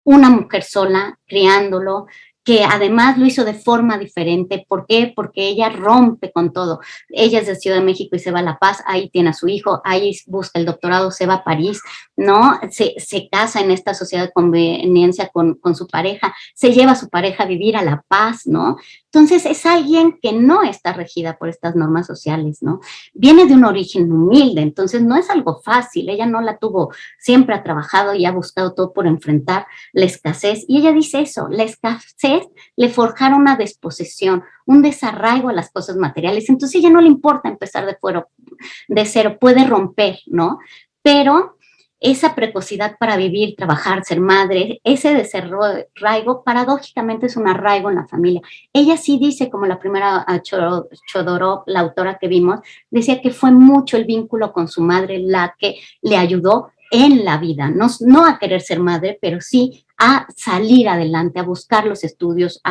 Una mujer sola, criándolo, que además lo hizo de forma diferente. ¿Por qué? Porque ella rompe con todo. Ella es de Ciudad de México y se va a La Paz, ahí tiene a su hijo, ahí busca el doctorado, se va a París, ¿no? Se casa en esta sociedad de conveniencia con su pareja, se lleva a su pareja a vivir a La Paz, ¿no? Entonces es alguien que no está regida por estas normas sociales, ¿no? Viene de un origen humilde, entonces no es algo fácil, ella no la tuvo, siempre ha trabajado y ha buscado todo por enfrentar la escasez. Y ella dice eso, la escasez le forjaron una desposesión, un desarraigo a las cosas materiales. Entonces a ella no le importa empezar de cero, puede romper, ¿no? Pero esa precocidad para vivir, trabajar, ser madre, ese desarraigo, paradójicamente es un arraigo en la familia. Ella sí dice, como la primera Chodorov, la autora que vimos, decía que fue mucho el vínculo con su madre la que le ayudó en la vida, no a querer ser madre, pero sí a salir adelante, a buscar los estudios.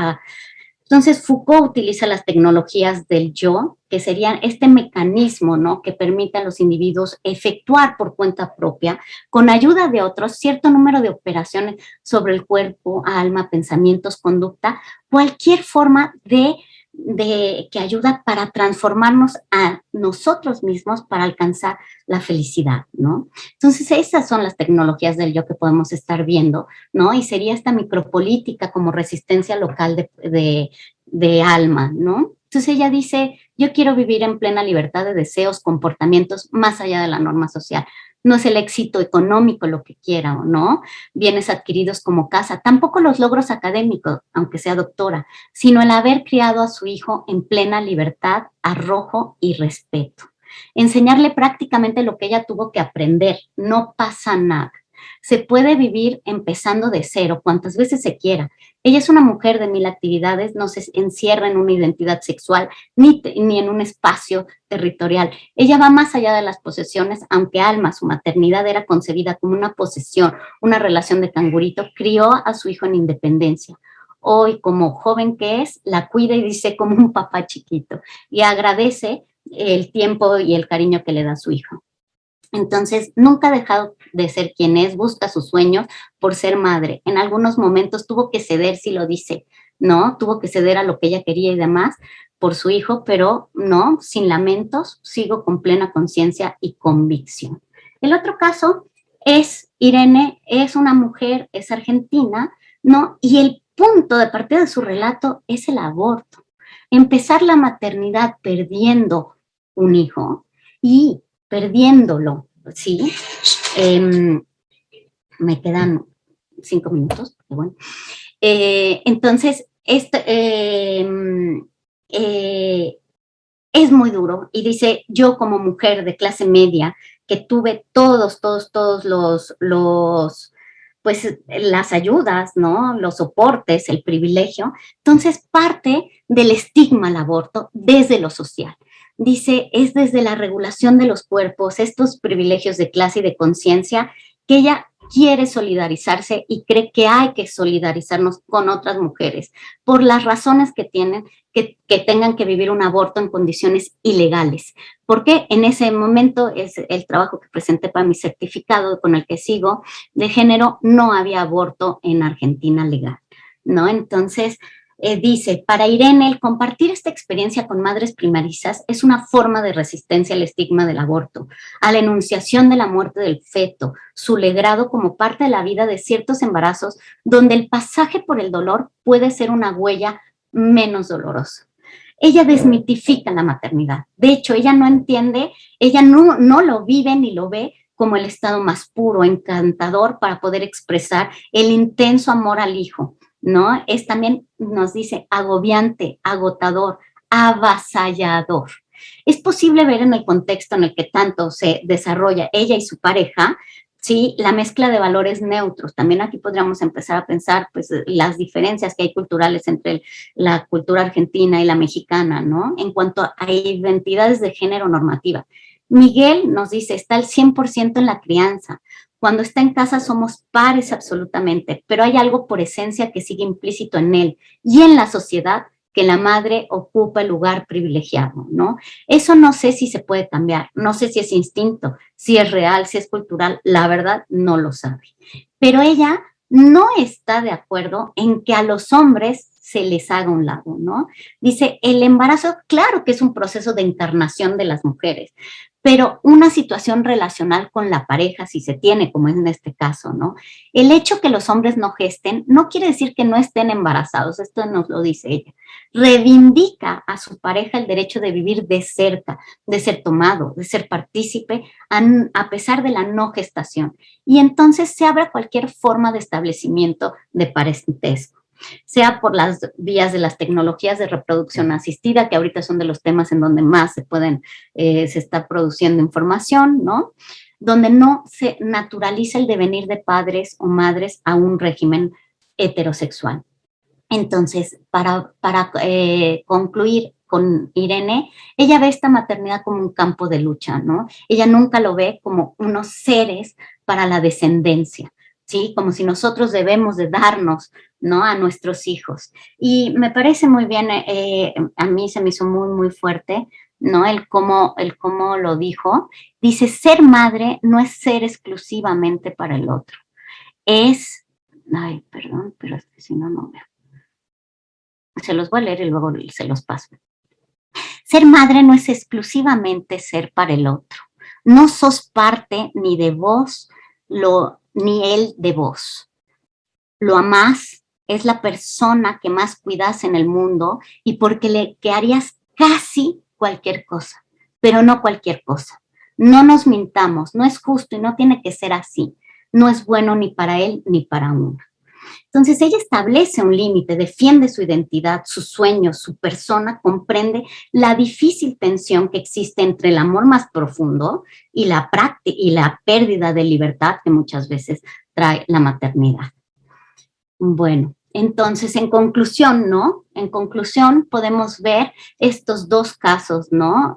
Entonces, Foucault utiliza las tecnologías del yo, que serían este mecanismo, ¿no?, que permite a los individuos efectuar por cuenta propia, con ayuda de otros, cierto número de operaciones sobre el cuerpo, alma, pensamientos, conducta, cualquier forma que ayuda para transformarnos a nosotros mismos para alcanzar la felicidad, ¿no? Entonces, esas son las tecnologías del yo que podemos estar viendo, ¿no? Y sería esta micropolítica como resistencia local de alma, ¿no? Entonces ella dice, yo quiero vivir en plena libertad de deseos, comportamientos más allá de la norma social. No es el éxito económico lo que quiera o no, bienes adquiridos como casa, tampoco los logros académicos, aunque sea doctora, sino el haber criado a su hijo en plena libertad, arrojo y respeto. Enseñarle prácticamente lo que ella tuvo que aprender, no pasa nada. Se puede vivir empezando de cero, cuantas veces se quiera. Ella es una mujer de 1000 actividades, no se encierra en una identidad sexual ni en un espacio territorial. Ella va más allá de las posesiones, aunque Alma, su maternidad, era concebida como una posesión, una relación de cangurito, crió a su hijo en independencia. Hoy, como joven que es, la cuida y dice como un papá chiquito y agradece el tiempo y el cariño que le da a su hijo. Entonces, nunca ha dejado de ser quien es, busca sus sueños por ser madre. En algunos momentos tuvo que ceder, si lo dice, ¿no? Tuvo que ceder a lo que ella quería y demás por su hijo, pero no, sin lamentos, sigo con plena conciencia y convicción. El otro caso es Irene, es una mujer, es argentina, ¿no? Y el punto de partida de su relato es el aborto. Empezar la maternidad perdiendo un hijo y perdiéndolo, ¿sí? Me quedan 5 minutos, pero bueno. Entonces, es muy duro y dice, yo como mujer de clase media, que tuve todos pues las ayudas, ¿no? Los soportes, el privilegio. Entonces parte del estigma al aborto desde lo social. Dice, es desde la regulación de los cuerpos, estos privilegios de clase y de conciencia, que ella quiere solidarizarse y cree que hay que solidarizarnos con otras mujeres por las razones que tienen, que tengan que vivir un aborto en condiciones ilegales. Porque en ese momento es el trabajo que presenté para mi certificado con el que sigo de género, no había aborto en Argentina legal, ¿no? Entonces, dice, para Irene, el compartir esta experiencia con madres primerizas es una forma de resistencia al estigma del aborto, a la enunciación de la muerte del feto, su legrado como parte de la vida de ciertos embarazos, donde el pasaje por el dolor puede ser una huella menos dolorosa. Ella desmitifica la maternidad. De hecho, ella no entiende, ella no lo vive ni lo ve como el estado más puro, encantador para poder expresar el intenso amor al hijo, ¿no? Es también, nos dice, agobiante, agotador, avasallador. Es posible ver en el contexto en el que tanto se desarrolla ella y su pareja, ¿sí? La mezcla de valores neutros. También aquí podríamos empezar a pensar pues, las diferencias que hay culturales entre la cultura argentina y la mexicana, ¿no? En cuanto a identidades de género normativa. Miguel nos dice, está al 100% en la crianza. Cuando está en casa somos pares absolutamente, pero hay algo por esencia que sigue implícito en él y en la sociedad que la madre ocupa el lugar privilegiado, ¿no? Eso no sé si se puede cambiar, no sé si es instinto, si es real, si es cultural, la verdad no lo sabe. Pero ella no está de acuerdo en que a los hombres se les haga un lado, ¿no? Dice, el embarazo, claro que es un proceso de encarnación de las mujeres, pero una situación relacional con la pareja, si se tiene, como es en este caso, ¿no? El hecho que los hombres no gesten no quiere decir que no estén embarazados, esto nos lo dice ella. Reivindica a su pareja el derecho de vivir de cerca, de ser tomado, de ser partícipe, a pesar de la no gestación. Y entonces se abre cualquier forma de establecimiento de parentesco, sea por las vías de las tecnologías de reproducción asistida, que ahorita son de los temas en donde más se está produciendo información, ¿no? Donde no se naturaliza el devenir de padres o madres a un régimen heterosexual. Entonces, para concluir con Irene, ella ve esta maternidad como un campo de lucha, ¿no? Ella nunca lo ve como unos seres para la descendencia, ¿sí? Como si nosotros debemos de darnos, ¿no? A nuestros hijos. Y me parece muy bien, a mí se me hizo muy, muy fuerte, ¿no? El cómo lo dijo. Dice, ser madre no es ser exclusivamente para el otro. Ay, perdón, pero es que si no, no veo. Se los voy a leer y luego se los paso. Ser madre no es exclusivamente ser para el otro. No sos parte ni de vos, ni él de vos. Lo amás, es la persona que más cuidas en el mundo y porque que harías casi cualquier cosa, pero no cualquier cosa. No nos mintamos, no es justo y no tiene que ser así. No es bueno ni para él ni para uno. Entonces ella establece un límite, defiende su identidad, sus sueños, su persona, comprende la difícil tensión que existe entre el amor más profundo y la pérdida de libertad que muchas veces trae la maternidad. Bueno, entonces, en conclusión, ¿no? En conclusión, podemos ver estos dos casos, ¿no?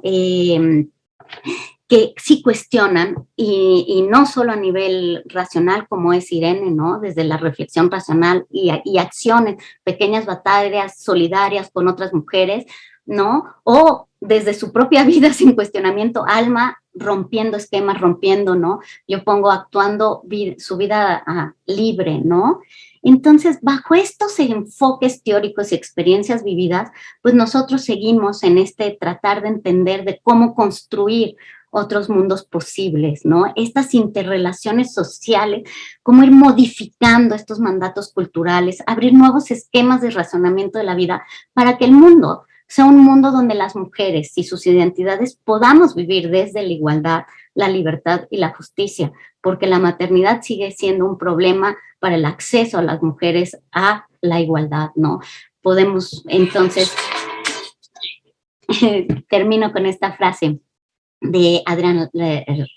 Que sí cuestionan, y no solo a nivel racional como es Irene, ¿no? Desde la reflexión racional y acciones, pequeñas batallas solidarias con otras mujeres, ¿no? O desde su propia vida sin cuestionamiento, Alma rompiendo esquemas, rompiendo, ¿no? Yo pongo actuando su vida libre, ¿no? Entonces, bajo estos enfoques teóricos y experiencias vividas, pues nosotros seguimos en este tratar de entender de cómo construir otros mundos posibles, ¿no? Estas interrelaciones sociales, cómo ir modificando estos mandatos culturales, abrir nuevos esquemas de razonamiento de la vida para que el mundo sea un mundo donde las mujeres y sus identidades podamos vivir desde la igualdad, la libertad y la justicia, porque la maternidad sigue siendo un problema para el acceso a las mujeres a la igualdad, ¿no? Podemos, entonces, termino con esta frase de Adrienne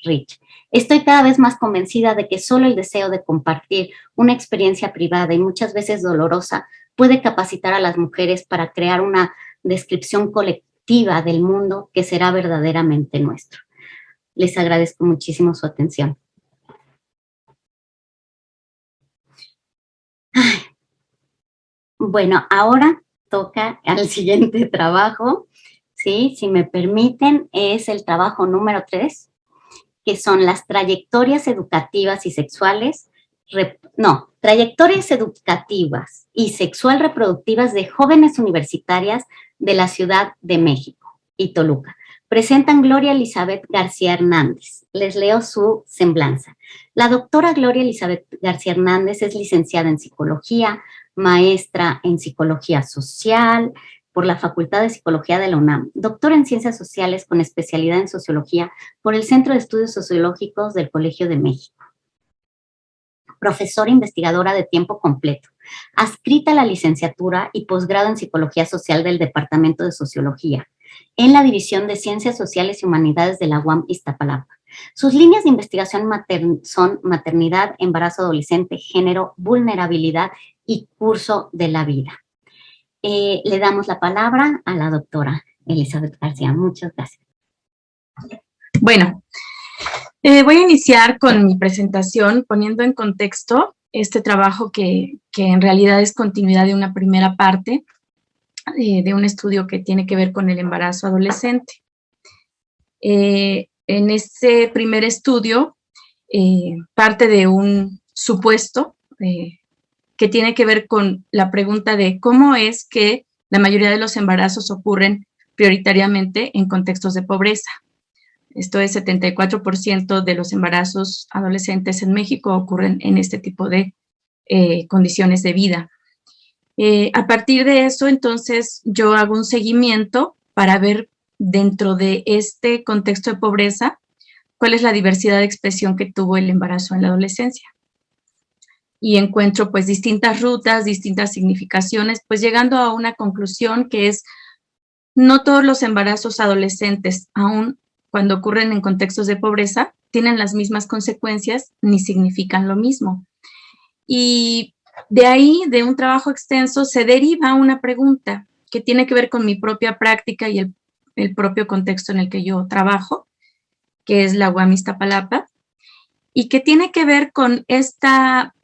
Rich. Estoy cada vez más convencida de que solo el deseo de compartir una experiencia privada y muchas veces dolorosa puede capacitar a las mujeres para crear una descripción colectiva del mundo que será verdaderamente nuestro. Les agradezco muchísimo su atención. Bueno, ahora toca al siguiente trabajo, ¿sí? Si me permiten, es el trabajo número 3, que son las trayectorias educativas y sexuales, trayectorias educativas y sexual reproductivas de jóvenes universitarias de la Ciudad de México y Toluca. Presentan Gloria Elizabeth García Hernández. Les leo su semblanza. La doctora Gloria Elizabeth García Hernández es licenciada en psicología, maestra en psicología social por la Facultad de Psicología de la UNAM, doctora en ciencias sociales con especialidad en sociología por el Centro de Estudios Sociológicos del Colegio de México. Profesora investigadora de tiempo completo, adscrita a la licenciatura y posgrado en Psicología Social del Departamento de Sociología, en la División de Ciencias Sociales y Humanidades de la UAM Iztapalapa. Sus líneas de investigación son maternidad, embarazo adolescente, género, vulnerabilidad y curso de la vida. Le damos la palabra a la doctora Elizabeth García. Muchas gracias. Bueno, voy a iniciar con mi presentación poniendo en contexto este trabajo que en realidad es continuidad de una primera parte de un estudio que tiene que ver con el embarazo adolescente. En ese primer estudio parte de un supuesto que tiene que ver con la pregunta de cómo es que la mayoría de los embarazos ocurren prioritariamente en contextos de pobreza. Esto es, 74% de los embarazos adolescentes en México ocurren en este tipo de condiciones de vida. A partir de eso, entonces, yo hago un seguimiento para ver dentro de este contexto de pobreza cuál es la diversidad de expresión que tuvo el embarazo en la adolescencia. Y encuentro pues distintas rutas, distintas significaciones, pues llegando a una conclusión que es no todos los embarazos adolescentes, aun cuando ocurren en contextos de pobreza, tienen las mismas consecuencias ni significan lo mismo. Y de ahí, de un trabajo extenso, se deriva una pregunta que tiene que ver con mi propia práctica y el propio contexto en el que yo trabajo, que es la UAM Iztapalapa, y que tiene que ver con esta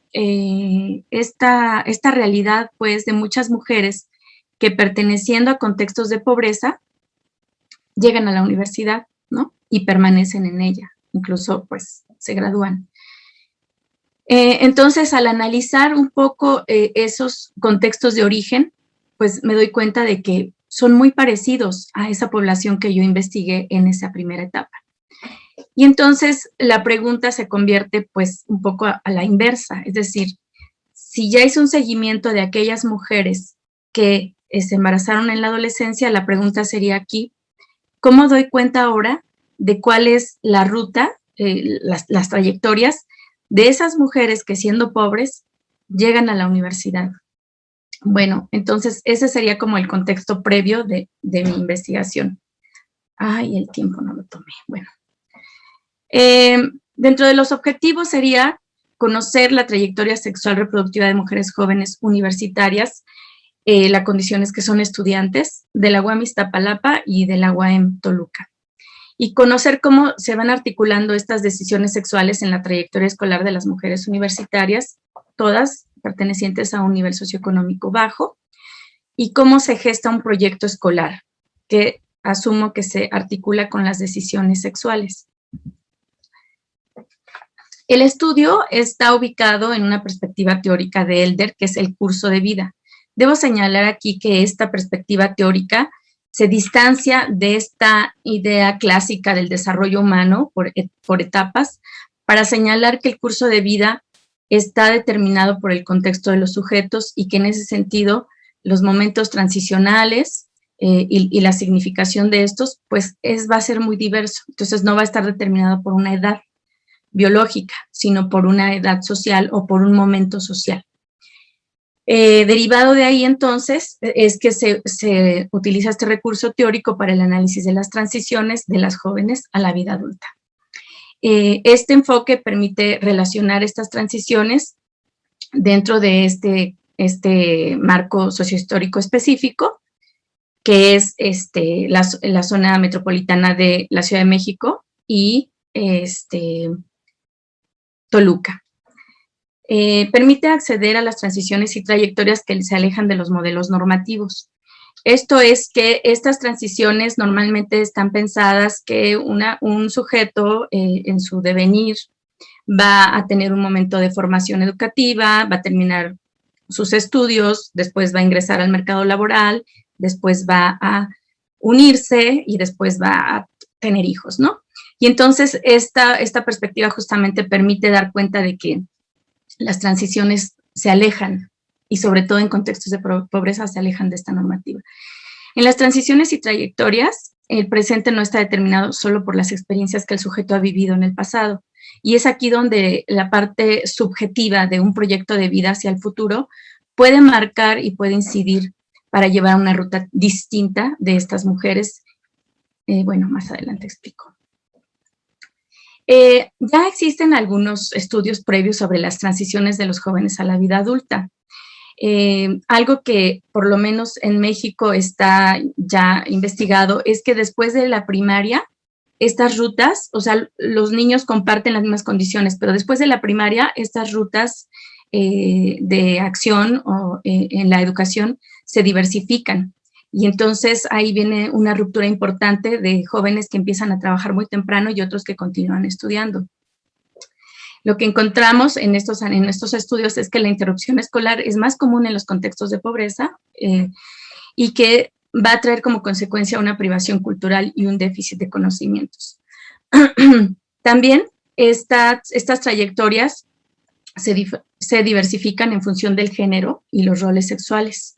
realidad, pues, de muchas mujeres que perteneciendo a contextos de pobreza llegan a la universidad, ¿no? Y permanecen en ella, incluso, pues, se gradúan. Entonces, al analizar un poco esos contextos de origen, pues me doy cuenta de que son muy parecidos a esa población que yo investigué en esa primera etapa. Y entonces la pregunta se convierte pues un poco a la inversa, es decir, si ya hice un seguimiento de aquellas mujeres que se embarazaron en la adolescencia, la pregunta sería aquí, ¿cómo doy cuenta ahora de cuál es la ruta, las trayectorias de esas mujeres que siendo pobres llegan a la universidad? Bueno, entonces ese sería como el contexto previo de mi investigación. Ay, el tiempo no lo tomé. Bueno. Dentro de los objetivos sería conocer la trayectoria sexual reproductiva de mujeres jóvenes universitarias, las condiciones que son estudiantes de la UAM Iztapalapa y de la UAM Toluca, y conocer cómo se van articulando estas decisiones sexuales en la trayectoria escolar de las mujeres universitarias, todas pertenecientes a un nivel socioeconómico bajo, y cómo se gesta un proyecto escolar que asumo que se articula con las decisiones sexuales. El estudio está ubicado en una perspectiva teórica de Elder, que es el curso de vida. Debo señalar aquí que esta perspectiva teórica se distancia de esta idea clásica del desarrollo humano por etapas, para señalar que el curso de vida está determinado por el contexto de los sujetos y que en ese sentido los momentos transicionales y la significación de estos pues va a ser muy diverso. Entonces no va a estar determinado por una edad biológica, sino por una edad social o por un momento social. Derivado de ahí, entonces, es que se utiliza este recurso teórico para el análisis de las transiciones de las jóvenes a la vida adulta. Este enfoque permite relacionar estas transiciones dentro de este marco sociohistórico específico, que es la zona metropolitana de la Ciudad de México y Toluca. permite acceder a las transiciones y trayectorias que se alejan de los modelos normativos. Esto es que estas transiciones normalmente están pensadas que un sujeto en su devenir va a tener un momento de formación educativa, va a terminar sus estudios, después va a ingresar al mercado laboral, después va a unirse y después va a tener hijos, ¿no? Y entonces esta perspectiva justamente permite dar cuenta de que las transiciones se alejan y sobre todo en contextos de pobreza se alejan de esta normativa. En las transiciones y trayectorias, el presente no está determinado solo por las experiencias que el sujeto ha vivido en el pasado. Y es aquí donde la parte subjetiva de un proyecto de vida hacia el futuro puede marcar y puede incidir para llevar una ruta distinta de estas mujeres. Bueno, más adelante explico. Ya existen algunos estudios previos sobre las transiciones de los jóvenes a la vida adulta. Algo que por lo menos en México está ya investigado es que después de la primaria, estas rutas, o sea, los niños comparten las mismas condiciones, pero después de la primaria, estas rutas de acción o en la educación se diversifican. Y entonces ahí viene una ruptura importante de jóvenes que empiezan a trabajar muy temprano y otros que continúan estudiando. Lo que encontramos en estos estudios es que la interrupción escolar es más común en los contextos de pobreza y que va a traer como consecuencia una privación cultural y un déficit de conocimientos. También estas trayectorias se diversifican en función del género y los roles sexuales.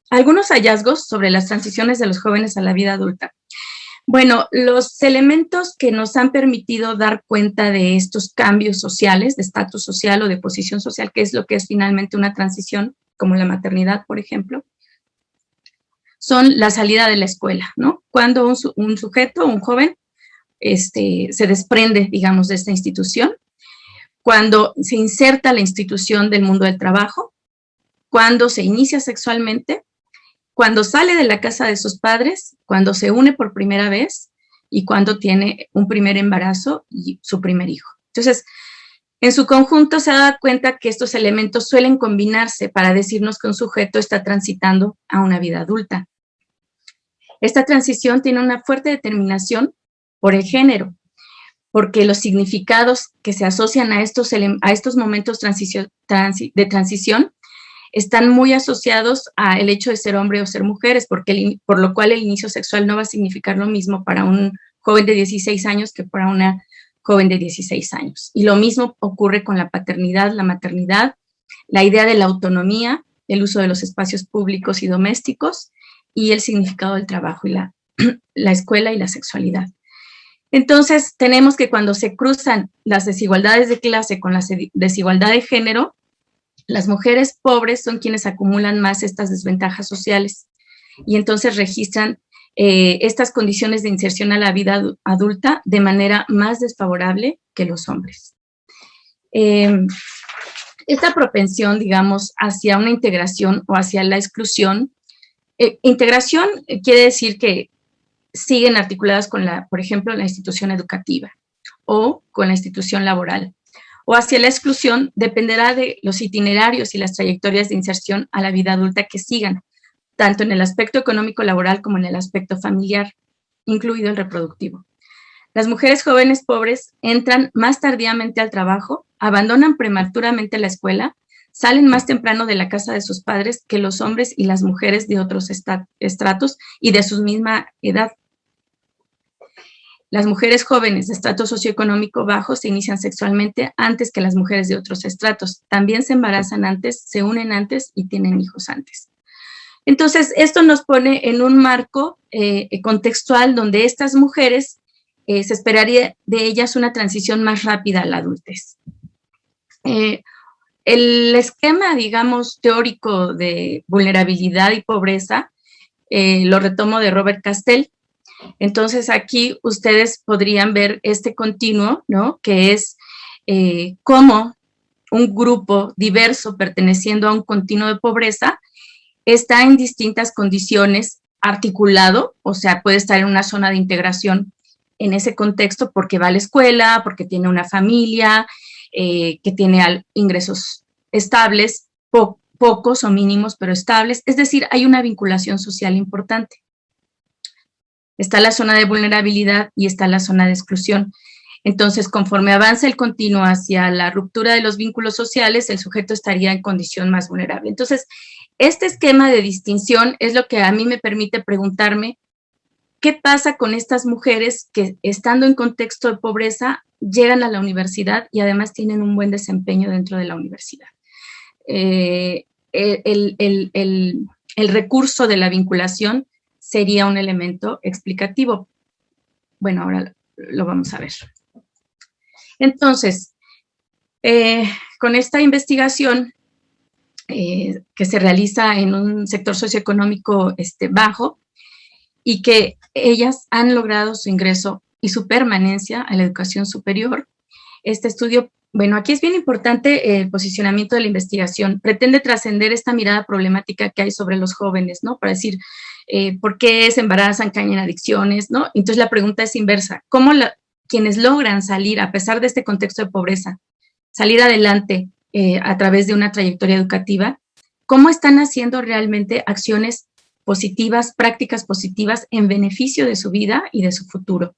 Algunos hallazgos sobre las transiciones de los jóvenes a la vida adulta. Bueno, los elementos que nos han permitido dar cuenta de estos cambios sociales, de estatus social o de posición social, que es lo que es finalmente una transición, como la maternidad, por ejemplo, son la salida de la escuela, ¿no? Cuando un sujeto, un joven, se desprende, digamos, de esta institución, cuando se inserta la institución del mundo del trabajo, cuando se inicia sexualmente, cuando sale de la casa de sus padres, cuando se une por primera vez y cuando tiene un primer embarazo y su primer hijo. Entonces, en su conjunto se da cuenta que estos elementos suelen combinarse para decirnos que un sujeto está transitando a una vida adulta. Esta transición tiene una fuerte determinación por el género, porque los significados que se asocian a estos momentos de transición están muy asociados al hecho de ser hombre o ser mujeres, por lo cual el inicio sexual no va a significar lo mismo para un joven de 16 años que para una joven de 16 años. Y lo mismo ocurre con la paternidad, la maternidad, la idea de la autonomía, el uso de los espacios públicos y domésticos, y el significado del trabajo y la escuela y la sexualidad. Entonces, tenemos que cuando se cruzan las desigualdades de clase con la desigualdad de género, las mujeres pobres son quienes acumulan más estas desventajas sociales y entonces registran estas condiciones de inserción a la vida adulta de manera más desfavorable que los hombres. Esta propensión, digamos, hacia una integración o hacia la exclusión, integración quiere decir que siguen articuladas con por ejemplo, la institución educativa o con la institución laboral, o hacia la exclusión dependerá de los itinerarios y las trayectorias de inserción a la vida adulta que sigan, tanto en el aspecto económico laboral como en el aspecto familiar, incluido el reproductivo. Las mujeres jóvenes pobres entran más tardíamente al trabajo, abandonan prematuramente la escuela, salen más temprano de la casa de sus padres que los hombres y las mujeres de otros estratos y de su misma edad. Las mujeres jóvenes de estrato socioeconómico bajo se inician sexualmente antes que las mujeres de otros estratos. También se embarazan antes, se unen antes y tienen hijos antes. Entonces, esto nos pone en un marco contextual donde estas mujeres se esperaría de ellas una transición más rápida a la adultez. El esquema, digamos, teórico de vulnerabilidad y pobreza lo retomo de Robert Castell. Entonces, aquí ustedes podrían ver este continuo, ¿no? Que es cómo un grupo diverso perteneciendo a un continuo de pobreza está en distintas condiciones articulado, o sea, puede estar en una zona de integración en ese contexto porque va a la escuela, porque tiene una familia, que tiene ingresos estables, pocos o mínimos, pero estables. Es decir, hay una vinculación social importante. Está la zona de vulnerabilidad y está la zona de exclusión. Entonces, conforme avanza el continuo hacia la ruptura de los vínculos sociales, el sujeto estaría en condición más vulnerable. Entonces, este esquema de distinción es lo que a mí me permite preguntarme qué pasa con estas mujeres que, estando en contexto de pobreza, llegan a la universidad y además tienen un buen desempeño dentro de la universidad. El recurso de la vinculación sería un elemento explicativo. Bueno, ahora lo vamos a ver. Entonces, con esta investigación que se realiza en un sector socioeconómico bajo y que ellas han logrado su ingreso y su permanencia a la educación superior, este estudio, bueno, aquí es bien importante el posicionamiento de la investigación, pretende trascender esta mirada problemática que hay sobre los jóvenes, ¿no? Para decir, ¿por qué se embarazan, caen en adicciones, ¿no? Entonces la pregunta es inversa, ¿cómo quienes logran salir, a pesar de este contexto de pobreza, salir adelante a través de una trayectoria educativa, cómo están haciendo realmente acciones positivas, prácticas positivas en beneficio de su vida y de su futuro?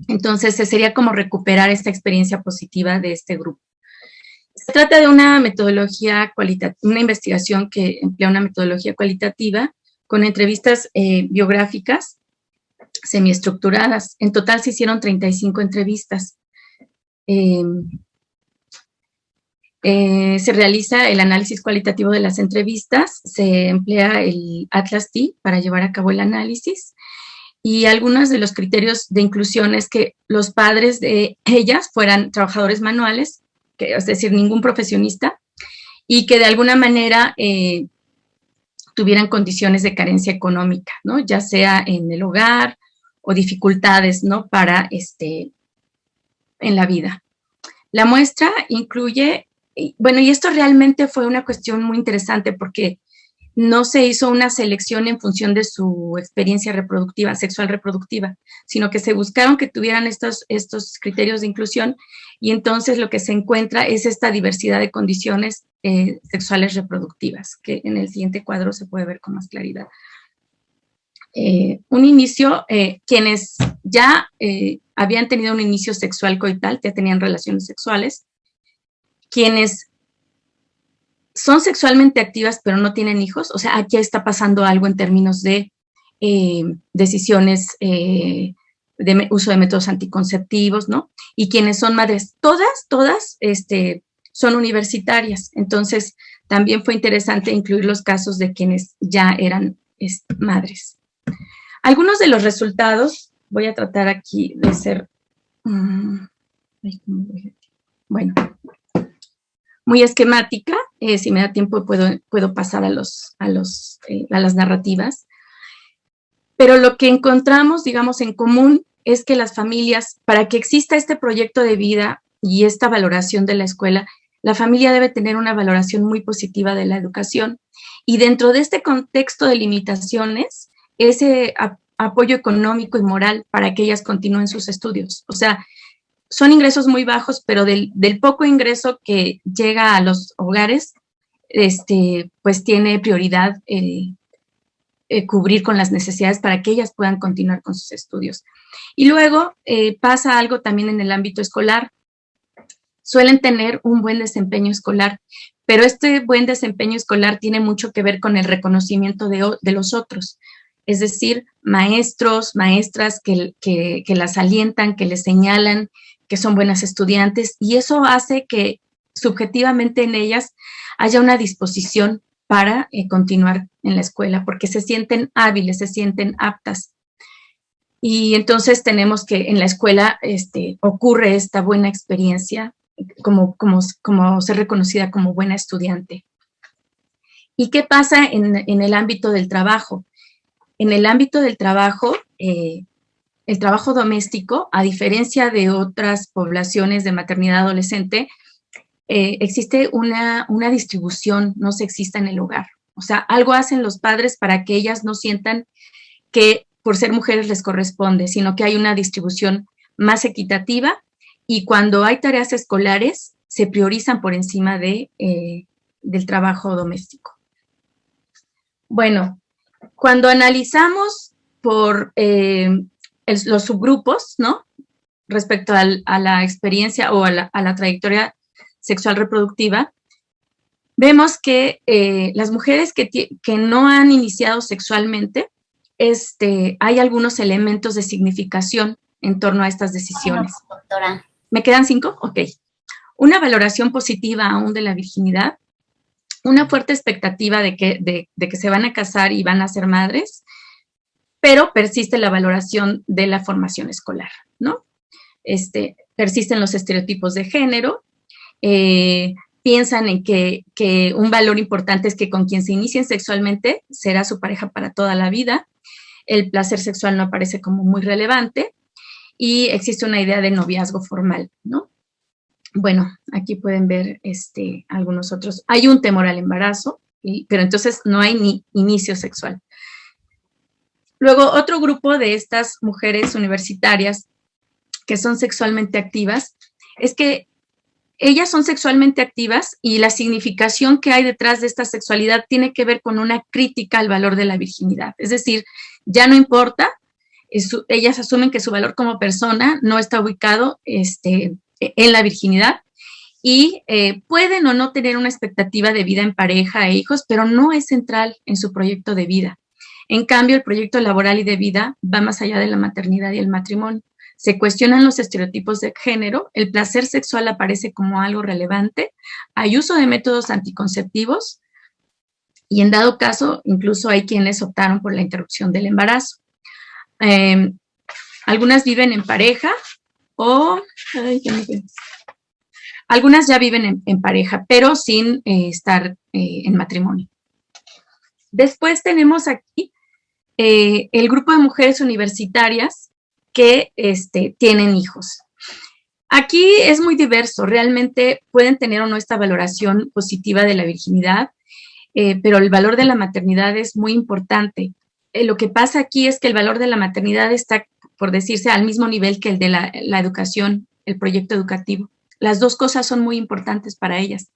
Entonces, sería como recuperar esta experiencia positiva de este grupo. Se trata de una metodología cualitativa, una investigación que emplea una metodología cualitativa con entrevistas biográficas semiestructuradas. En total se hicieron 35 entrevistas. Se realiza el análisis cualitativo de las entrevistas, se emplea el Atlas T para llevar a cabo el análisis, y algunos de los criterios de inclusión es que los padres de ellas fueran trabajadores manuales, es decir, ningún profesionista, y que de alguna manera tuvieran condiciones de carencia económica, ¿no? Ya sea en el hogar o dificultades, ¿no? Para en la vida. La muestra incluye, bueno, y esto realmente fue una cuestión muy interesante porque no se hizo una selección en función de su experiencia reproductiva, sexual reproductiva, sino que se buscaron que tuvieran estos criterios de inclusión, y entonces lo que se encuentra es esta diversidad de condiciones sexuales reproductivas, que en el siguiente cuadro se puede ver con más claridad. Un inicio, quienes ya habían tenido un inicio sexual coital, ya tenían relaciones sexuales, quienes son sexualmente activas pero no tienen hijos, o sea, aquí está pasando algo en términos de decisiones de uso de métodos anticonceptivos, ¿no? Y quienes son madres, todas son universitarias, entonces también fue interesante incluir los casos de quienes ya eran madres. Algunos de los resultados, voy a tratar aquí de ser, bueno, muy esquemática, si me da tiempo puedo pasar a las narrativas, pero lo que encontramos, digamos, en común es que las familias, para que exista este proyecto de vida y esta valoración de la escuela, la familia debe tener una valoración muy positiva de la educación, y dentro de este contexto de limitaciones, ese apoyo económico y moral para que ellas continúen sus estudios. O sea, son ingresos muy bajos, pero del poco ingreso que llega a los hogares, pues tiene prioridad cubrir con las necesidades para que ellas puedan continuar con sus estudios. Y luego pasa algo también en el ámbito escolar. Suelen tener un buen desempeño escolar, pero este buen desempeño escolar tiene mucho que ver con el reconocimiento de los otros. Es decir, maestros, maestras que las alientan, que les señalan que son buenas estudiantes, y eso hace que subjetivamente en ellas haya una disposición para continuar en la escuela, porque se sienten hábiles, se sienten aptas. Y entonces tenemos que en la escuela ocurre esta buena experiencia, como ser reconocida como buena estudiante. ¿Y qué pasa en el ámbito del trabajo? En el ámbito del trabajo, el trabajo doméstico, a diferencia de otras poblaciones de maternidad adolescente, existe una distribución no sexista en el hogar. O sea, algo hacen los padres para que ellas no sientan que por ser mujeres les corresponde, sino que hay una distribución más equitativa y cuando hay tareas escolares se priorizan por encima del trabajo doméstico. Bueno, cuando analizamos por los subgrupos, ¿no? Respecto a la experiencia o a la trayectoria sexual reproductiva, vemos que las mujeres que no han iniciado sexualmente, hay algunos elementos de significación en torno a estas decisiones. Bueno, doctora. ¿Me quedan 5? Ok. Una valoración positiva aún de la virginidad, una fuerte expectativa de que se van a casar y van a ser madres, pero persiste la valoración de la formación escolar, ¿no? Persisten los estereotipos de género, piensan en que un valor importante es que con quien se inicien sexualmente será su pareja para toda la vida, el placer sexual no aparece como muy relevante y existe una idea de noviazgo formal, ¿no? Bueno, aquí pueden ver algunos otros. Hay un temor al embarazo, pero entonces no hay ni inicio sexual. Luego, otro grupo de estas mujeres universitarias que son sexualmente activas, es que ellas son sexualmente activas y la significación que hay detrás de esta sexualidad tiene que ver con una crítica al valor de la virginidad. Es decir, ya no importa, ellas asumen que su valor como persona no está ubicado en la virginidad y pueden o no tener una expectativa de vida en pareja e hijos, pero no es central en su proyecto de vida. En cambio, el proyecto laboral y de vida va más allá de la maternidad y el matrimonio. Se cuestionan los estereotipos de género, el placer sexual aparece como algo relevante, hay uso de métodos anticonceptivos y en dado caso incluso hay quienes optaron por la interrupción del embarazo. Algunas viven en pareja o... algunas ya viven en pareja, pero sin estar en matrimonio. Después tenemos aquí el grupo de mujeres universitarias que tienen hijos. Aquí es muy diverso, realmente pueden tener o no esta valoración positiva de la virginidad, pero el valor de la maternidad es muy importante. Lo que pasa aquí es que el valor de la maternidad está, por decirse, al mismo nivel que el de la educación, el proyecto educativo. Las dos cosas son muy importantes para ellas.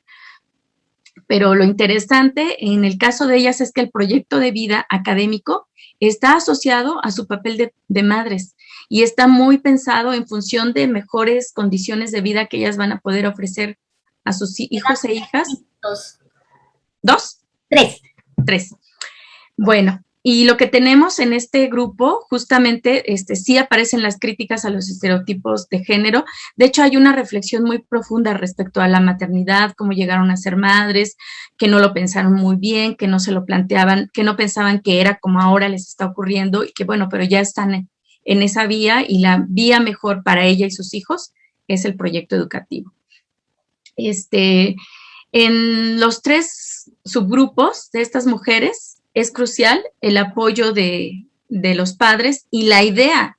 Pero lo interesante en el caso de ellas es que el proyecto de vida académico está asociado a su papel de madres y está muy pensado en función de mejores condiciones de vida que ellas van a poder ofrecer a sus hijos e hijas. ¿Dos? Tres. Bueno, y lo que tenemos en este grupo, justamente, sí aparecen las críticas a los estereotipos de género. De hecho, hay una reflexión muy profunda respecto a la maternidad, cómo llegaron a ser madres, que no lo pensaron muy bien, que no se lo planteaban, que no pensaban que era como ahora les está ocurriendo y que, bueno, pero ya están en esa vía y la vía mejor para ella y sus hijos es el proyecto educativo. En los tres subgrupos de estas mujeres, es crucial el apoyo de los padres y la idea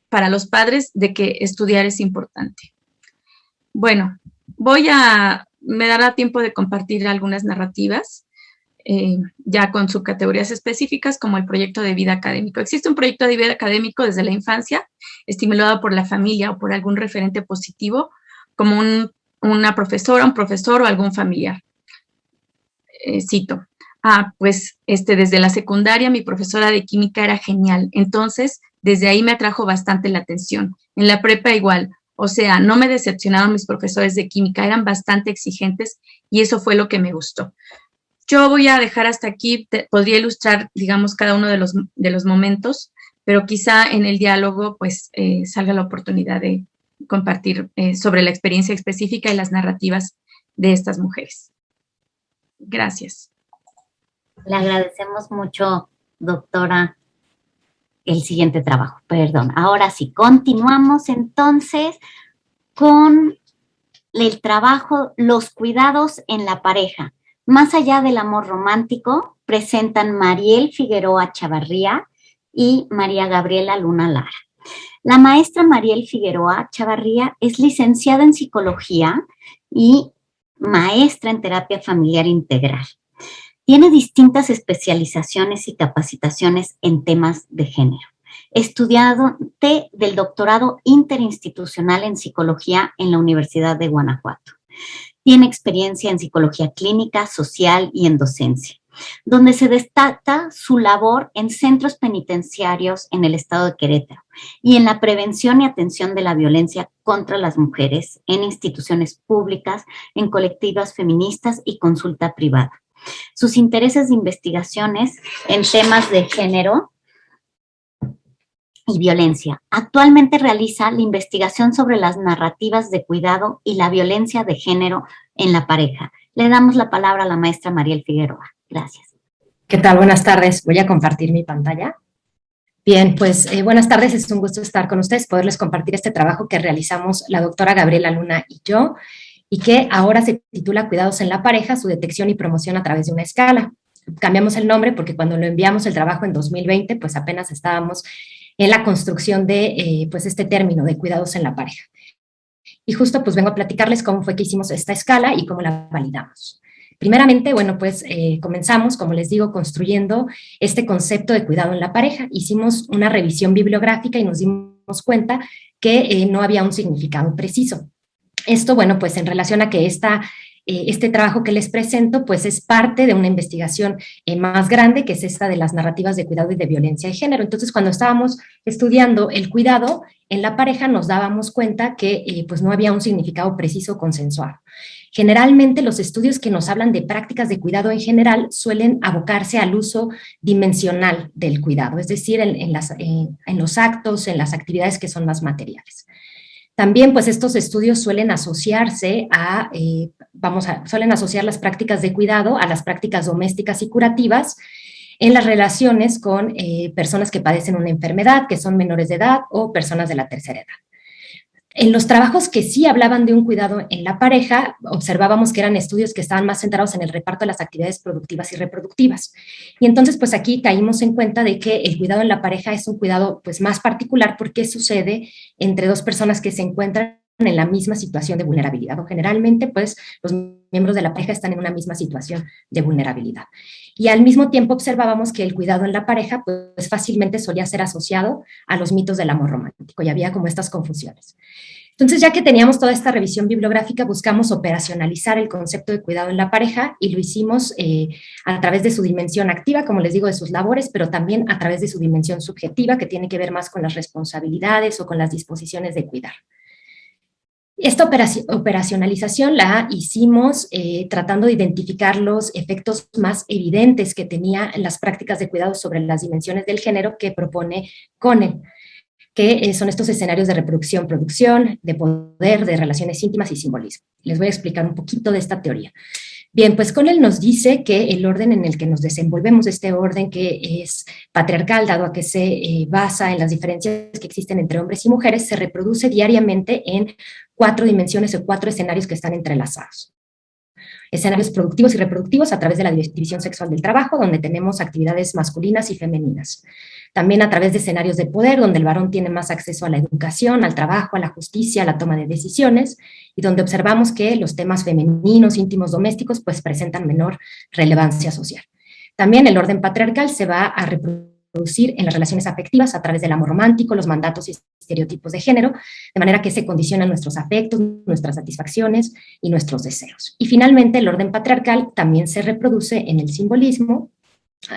para los padres de que estudiar es importante. Bueno, me dará tiempo de compartir algunas narrativas, ya con subcategorías específicas como el proyecto de vida académico. Existe un proyecto de vida académico desde la infancia, estimulado por la familia o por algún referente positivo, como una profesora, un profesor o algún familiar. Cito. Pues desde la secundaria mi profesora de química era genial, entonces desde ahí me atrajo bastante la atención. En la prepa igual, o sea, no me decepcionaron mis profesores de química, eran bastante exigentes y eso fue lo que me gustó. Yo voy a dejar hasta aquí, podría ilustrar, digamos, cada uno de los momentos, pero quizá en el diálogo pues salga la oportunidad de compartir sobre la experiencia específica y las narrativas de estas mujeres. Gracias. Le agradecemos mucho, doctora, el siguiente trabajo. Perdón. Ahora sí, continuamos entonces con el trabajo, los cuidados en la pareja. Más allá del amor romántico, presentan Mariel Figueroa Chavarría y María Gabriela Luna Lara. La maestra Mariel Figueroa Chavarría es licenciada en psicología y maestra en terapia familiar integral. Tiene distintas especializaciones y capacitaciones en temas de género. Estudiante del doctorado interinstitucional en psicología en la Universidad de Guanajuato. Tiene experiencia en psicología clínica, social y en docencia, donde se destaca su labor en centros penitenciarios en el estado de Querétaro y en la prevención y atención de la violencia contra las mujeres en instituciones públicas, en colectivas feministas y consulta privada. Sus intereses de investigaciones en temas de género y violencia. Actualmente realiza la investigación sobre las narrativas de cuidado y la violencia de género en la pareja. Le damos la palabra a la maestra Mariel Figueroa. Gracias. ¿Qué tal? Buenas tardes. Voy a compartir mi pantalla. Bien, pues buenas tardes. Es un gusto estar con ustedes, poderles compartir este trabajo que realizamos la doctora Gabriela Luna y yo, y que ahora se titula Cuidados en la pareja, su detección y promoción a través de una escala. Cambiamos el nombre porque cuando lo enviamos el trabajo en 2020, pues apenas estábamos en la construcción de pues este término de cuidados en la pareja. Y justo pues vengo a platicarles cómo fue que hicimos esta escala y cómo la validamos. Primeramente, bueno, pues comenzamos, como les digo, construyendo este concepto de cuidado en la pareja. Hicimos una revisión bibliográfica y nos dimos cuenta que no había un significado preciso. Esto, bueno, pues en relación a que este trabajo que les presento, pues es parte de una investigación más grande, que es esta de las narrativas de cuidado y de violencia de género. Entonces, cuando estábamos estudiando el cuidado en la pareja, nos dábamos cuenta que pues no había un significado preciso consensuado. Generalmente, los estudios que nos hablan de prácticas de cuidado en general suelen abocarse al uso dimensional del cuidado, es decir, en los actos, en las actividades que son más materiales. También, pues, estos estudios suelen asociarse suelen asociar las prácticas de cuidado a las prácticas domésticas y curativas en las relaciones con personas que padecen una enfermedad, que son menores de edad o personas de la tercera edad. En los trabajos que sí hablaban de un cuidado en la pareja, observábamos que eran estudios que estaban más centrados en el reparto de las actividades productivas y reproductivas. Y entonces, pues aquí caímos en cuenta de que el cuidado en la pareja es un cuidado pues más particular porque sucede entre dos personas que se encuentran en la misma situación de vulnerabilidad, o generalmente pues los miembros de la pareja están en una misma situación de vulnerabilidad. Y al mismo tiempo observábamos que el cuidado en la pareja pues fácilmente solía ser asociado a los mitos del amor romántico y había como estas confusiones. Entonces, ya que teníamos toda esta revisión bibliográfica, buscamos operacionalizar el concepto de cuidado en la pareja y lo hicimos a través de su dimensión activa, como les digo, de sus labores, pero también a través de su dimensión subjetiva, que tiene que ver más con las responsabilidades o con las disposiciones de cuidar. Esta operacionalización la hicimos tratando de identificar los efectos más evidentes que tenía las prácticas de cuidado sobre las dimensiones del género que propone Connell, que son estos escenarios de reproducción, producción, de poder, de relaciones íntimas y simbolismo. Les voy a explicar un poquito de esta teoría. Bien, pues Connell nos dice que el orden en el que nos desenvolvemos, este orden que es patriarcal, dado a que se basa en las diferencias que existen entre hombres y mujeres, se reproduce diariamente en 4 dimensiones o 4 escenarios que están entrelazados. Escenarios productivos y reproductivos a través de la división sexual del trabajo, donde tenemos actividades masculinas y femeninas. También a través de escenarios de poder, donde el varón tiene más acceso a la educación, al trabajo, a la justicia, a la toma de decisiones, y donde observamos que los temas femeninos, íntimos, domésticos, pues presentan menor relevancia social. También el orden patriarcal se va a reproducir en las relaciones afectivas a través del amor romántico, los mandatos y estereotipos de género, de manera que se condicionan nuestros afectos, nuestras satisfacciones y nuestros deseos. Y finalmente, el orden patriarcal también se reproduce en el simbolismo,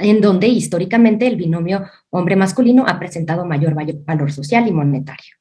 en donde históricamente el binomio hombre-masculino ha presentado mayor valor social y monetario.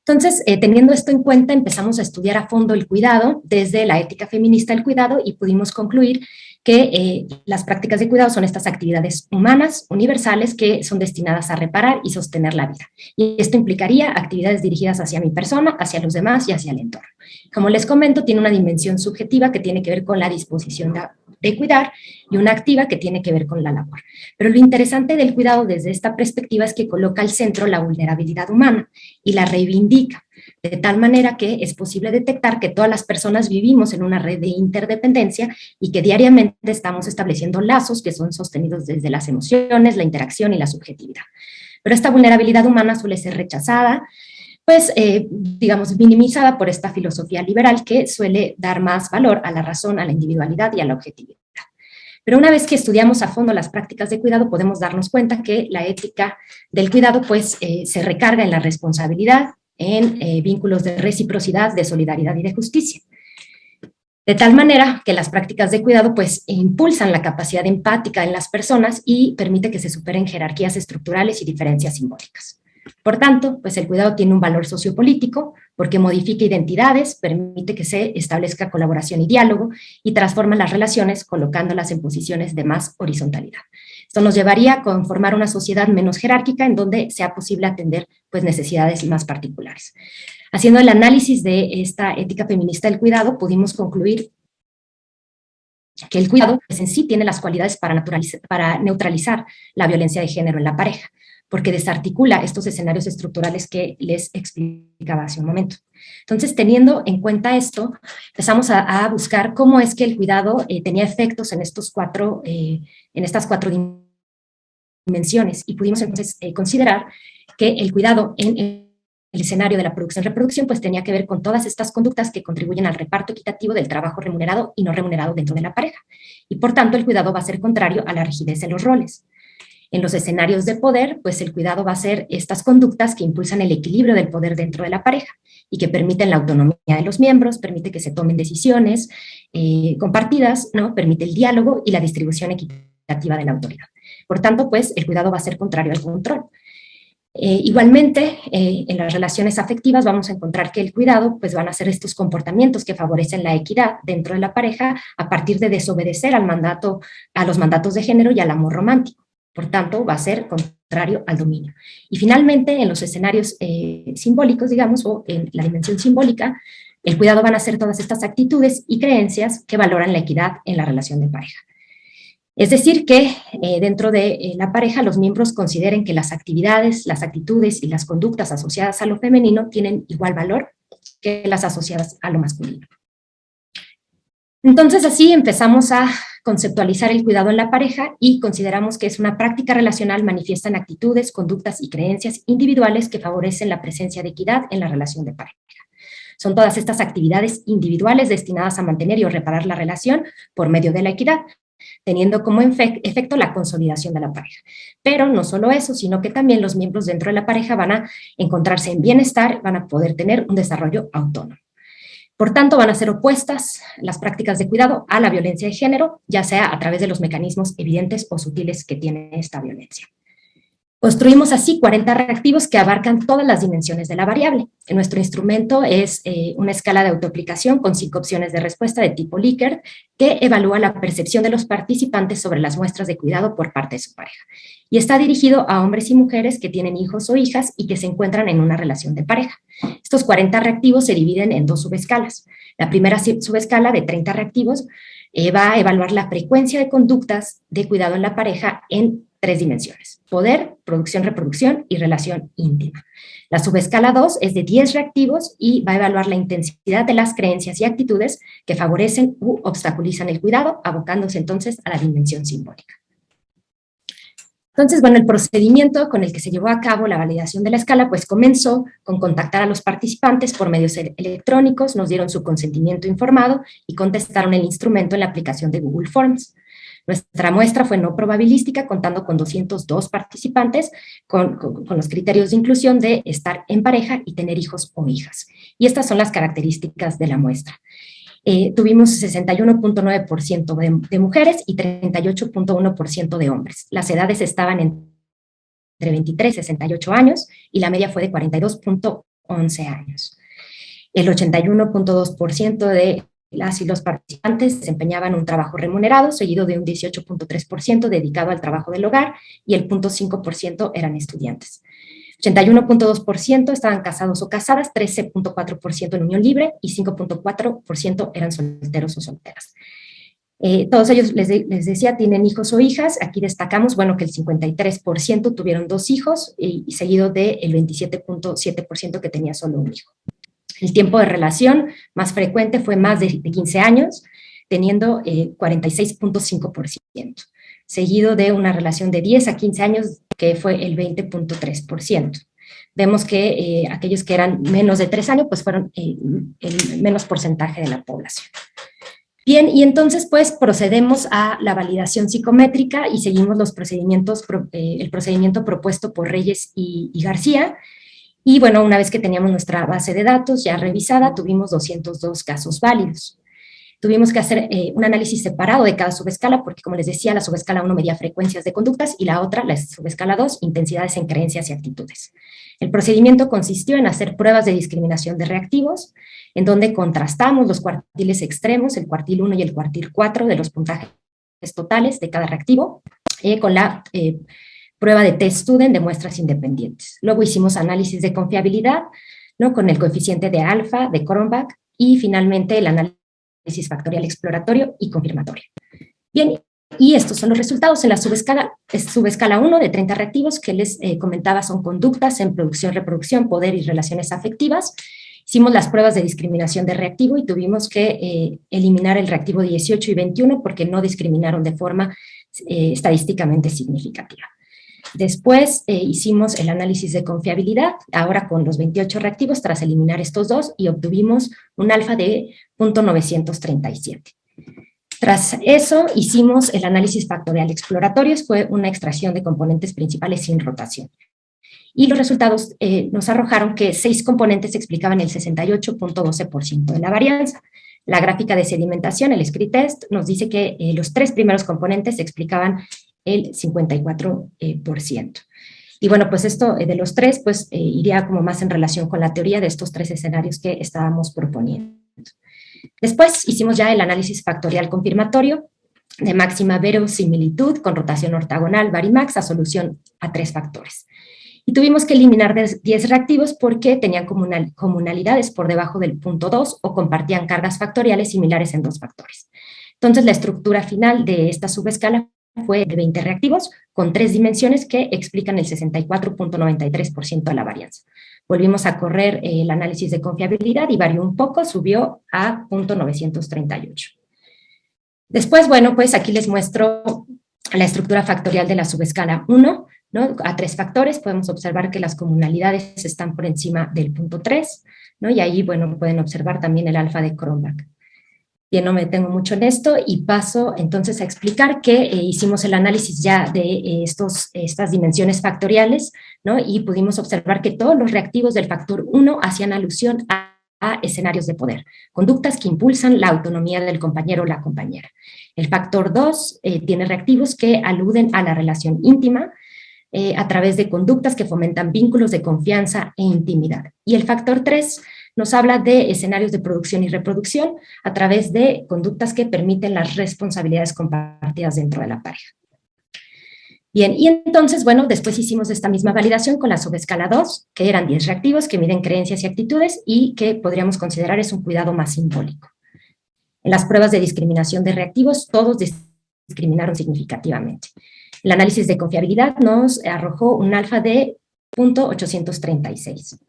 Entonces, teniendo esto en cuenta, empezamos a estudiar a fondo el cuidado desde la ética feminista del cuidado y pudimos concluir que las prácticas de cuidado son estas actividades humanas, universales, que son destinadas a reparar y sostener la vida. Y esto implicaría actividades dirigidas hacia mi persona, hacia los demás y hacia el entorno. Como les comento, tiene una dimensión subjetiva que tiene que ver con la disposición de cuidar y una activa que tiene que ver con la labor. Pero lo interesante del cuidado desde esta perspectiva es que coloca al centro la vulnerabilidad humana y la reivindica, de tal manera que es posible detectar que todas las personas vivimos en una red de interdependencia y que diariamente estamos estableciendo lazos que son sostenidos desde las emociones, la interacción y la subjetividad. Pero esta vulnerabilidad humana suele ser rechazada, pues, digamos, minimizada por esta filosofía liberal que suele dar más valor a la razón, a la individualidad y a la objetividad. Pero una vez que estudiamos a fondo las prácticas de cuidado, podemos darnos cuenta que la ética del cuidado pues, se recarga en la responsabilidad, en vínculos de reciprocidad, de solidaridad y de justicia. De tal manera que las prácticas de cuidado pues impulsan la capacidad empática en las personas y permite que se superen jerarquías estructurales y diferencias simbólicas. Por tanto, pues el cuidado tiene un valor sociopolítico porque modifica identidades, permite que se establezca colaboración y diálogo y transforma las relaciones colocándolas en posiciones de más horizontalidad. Esto nos llevaría a conformar una sociedad menos jerárquica en donde sea posible atender pues, necesidades más particulares. Haciendo el análisis de esta ética feminista del cuidado, pudimos concluir que el cuidado pues, en sí tiene las cualidades para neutralizar la violencia de género en la pareja, porque desarticula estos escenarios estructurales que les explicaba hace un momento. Entonces, teniendo en cuenta esto, empezamos a buscar cómo es que el cuidado tenía efectos en estas cuatro dimensiones, y pudimos entonces considerar que el cuidado en el escenario de la producción-reproducción, pues tenía que ver con todas estas conductas que contribuyen al reparto equitativo del trabajo remunerado y no remunerado dentro de la pareja. Y por tanto, el cuidado va a ser contrario a la rigidez en los roles. En los escenarios de poder, pues el cuidado va a ser estas conductas que impulsan el equilibrio del poder dentro de la pareja y que permiten la autonomía de los miembros, permite que se tomen decisiones compartidas, ¿no? Permite el diálogo y la distribución equitativa de la autoridad. Por tanto, pues el cuidado va a ser contrario al control. Igualmente, en las relaciones afectivas vamos a encontrar que el cuidado pues van a ser estos comportamientos que favorecen la equidad dentro de la pareja a partir de desobedecer a los mandatos de género y al amor romántico. Por tanto, va a ser contrario al dominio. Y finalmente, en los escenarios simbólicos, digamos, o en la dimensión simbólica, el cuidado van a ser todas estas actitudes y creencias que valoran la equidad en la relación de pareja. Es decir, que dentro de la pareja los miembros consideren que las actividades, las actitudes y las conductas asociadas a lo femenino tienen igual valor que las asociadas a lo masculino. Entonces así empezamos a conceptualizar el cuidado en la pareja y consideramos que es una práctica relacional manifiesta en actitudes, conductas y creencias individuales que favorecen la presencia de equidad en la relación de pareja. Son todas estas actividades individuales destinadas a mantener y reparar la relación por medio de la equidad, teniendo como efecto la consolidación de la pareja. Pero no solo eso, sino que también los miembros dentro de la pareja van a encontrarse en bienestar, van a poder tener un desarrollo autónomo. Por tanto, van a ser opuestas las prácticas de cuidado a la violencia de género, ya sea a través de los mecanismos evidentes o sutiles que tiene esta violencia. Construimos así 40 reactivos que abarcan todas las dimensiones de la variable. Nuestro instrumento es una escala de autoaplicación con 5 opciones de respuesta de tipo Likert que evalúa la percepción de los participantes sobre las muestras de cuidado por parte de su pareja. Y está dirigido a hombres y mujeres que tienen hijos o hijas y que se encuentran en una relación de pareja. Estos 40 reactivos se dividen en 2 subescalas. La primera subescala de 30 reactivos va a evaluar la frecuencia de conductas de cuidado en la pareja en 3 dimensiones: poder, producción, reproducción y relación íntima. La subescala 2 es de 10 reactivos y va a evaluar la intensidad de las creencias y actitudes que favorecen u obstaculizan el cuidado, abocándose entonces a la dimensión simbólica. Entonces, bueno, el procedimiento con el que se llevó a cabo la validación de la escala, pues comenzó con contactar a los participantes por medios electrónicos, nos dieron su consentimiento informado y contestaron el instrumento en la aplicación de Google Forms. Nuestra muestra fue no probabilística, contando con 202 participantes con los criterios de inclusión de estar en pareja y tener hijos o hijas. Y estas son las características de la muestra. Tuvimos 61.9% de mujeres y 38.1% de hombres. Las edades estaban entre 23 y 68 años y la media fue de 42.11 años. El 81.2% de las y los participantes desempeñaban un trabajo remunerado, seguido de un 18.3% dedicado al trabajo del hogar y el 0.5% eran estudiantes. 81.2% estaban casados o casadas, 13.4% en unión libre y 5.4% eran solteros o solteras. Todos ellos, les decía, tienen hijos o hijas. Aquí destacamos, bueno, que el 53% tuvieron 2 hijos y seguido del 27.7% que tenía solo un hijo. El tiempo de relación más frecuente fue más de 15 años, teniendo 46.5%, seguido de una relación de 10 a 15 años, que fue el 20.3%. Vemos que aquellos que eran menos de 3 años, pues fueron el menos porcentaje de la población. Bien, y entonces pues procedemos a la validación psicométrica y seguimos los procedimientos, el procedimiento propuesto por Reyes y García. Y bueno, una vez que teníamos nuestra base de datos ya revisada, tuvimos 202 casos válidos. Tuvimos que hacer un análisis separado de cada subescala, porque como les decía, la subescala 1 medía frecuencias de conductas y la otra, la subescala 2, intensidades en creencias y actitudes. El procedimiento consistió en hacer pruebas de discriminación de reactivos, en donde contrastamos los cuartiles extremos, el cuartil 1 y el cuartil 4 de los puntajes totales de cada reactivo, con la prueba de test student de muestras independientes. Luego hicimos análisis de confiabilidad, ¿no?, con el coeficiente de alfa, de Cronbach, y finalmente el análisis factorial exploratorio y confirmatorio. Bien, y estos son los resultados en la subescala 1 de 30 reactivos que les comentaba, son conductas en producción, reproducción, poder y relaciones afectivas. Hicimos las pruebas de discriminación de reactivo y tuvimos que eliminar el reactivo 18 y 21 porque no discriminaron de forma estadísticamente significativa. Después hicimos el análisis de confiabilidad, ahora con los 28 reactivos tras eliminar estos dos, y obtuvimos un alfa de 0.937. Tras eso hicimos el análisis factorial exploratorio, fue una extracción de componentes principales sin rotación. Y los resultados nos arrojaron que 6 componentes explicaban el 68.12% de la varianza. La gráfica de sedimentación, el scree test, nos dice que los 3 primeros componentes explicaban el 54%. Y bueno, pues esto de los 3, pues iría como más en relación con la teoría de estos 3 escenarios que estábamos proponiendo. Después hicimos ya el análisis factorial confirmatorio de máxima verosimilitud con rotación ortogonal Varimax a solución a 3 factores. Y tuvimos que eliminar 10 reactivos porque tenían comunalidades por debajo del punto 2 o compartían cargas factoriales similares en 2 factores. Entonces la estructura final de esta subescala fue de 20 reactivos con 3 dimensiones que explican el 64.93% de la varianza. Volvimos a correr el análisis de confiabilidad y varió un poco, subió a 0.938. Después, bueno, pues aquí les muestro la estructura factorial de la subescala 1, ¿no? A 3 factores podemos observar que las comunalidades están por encima del punto 3, ¿no? Y ahí, bueno, pueden observar también el alfa de Cronbach. Bien, no me detengo mucho en esto y paso entonces a explicar que hicimos el análisis ya de estas dimensiones factoriales, ¿no? Y pudimos observar que todos los reactivos del factor 1 hacían alusión a escenarios de poder, conductas que impulsan la autonomía del compañero o la compañera. El factor 2 tiene reactivos que aluden a la relación íntima a través de conductas que fomentan vínculos de confianza e intimidad. Y el factor 3 nos habla de escenarios de producción y reproducción a través de conductas que permiten las responsabilidades compartidas dentro de la pareja. Bien, y entonces, bueno, después hicimos esta misma validación con la subescala 2, que eran 10 reactivos que miden creencias y actitudes y que podríamos considerar es un cuidado más simbólico. En las pruebas de discriminación de reactivos, todos discriminaron significativamente. El análisis de confiabilidad nos arrojó un alfa de 0.836.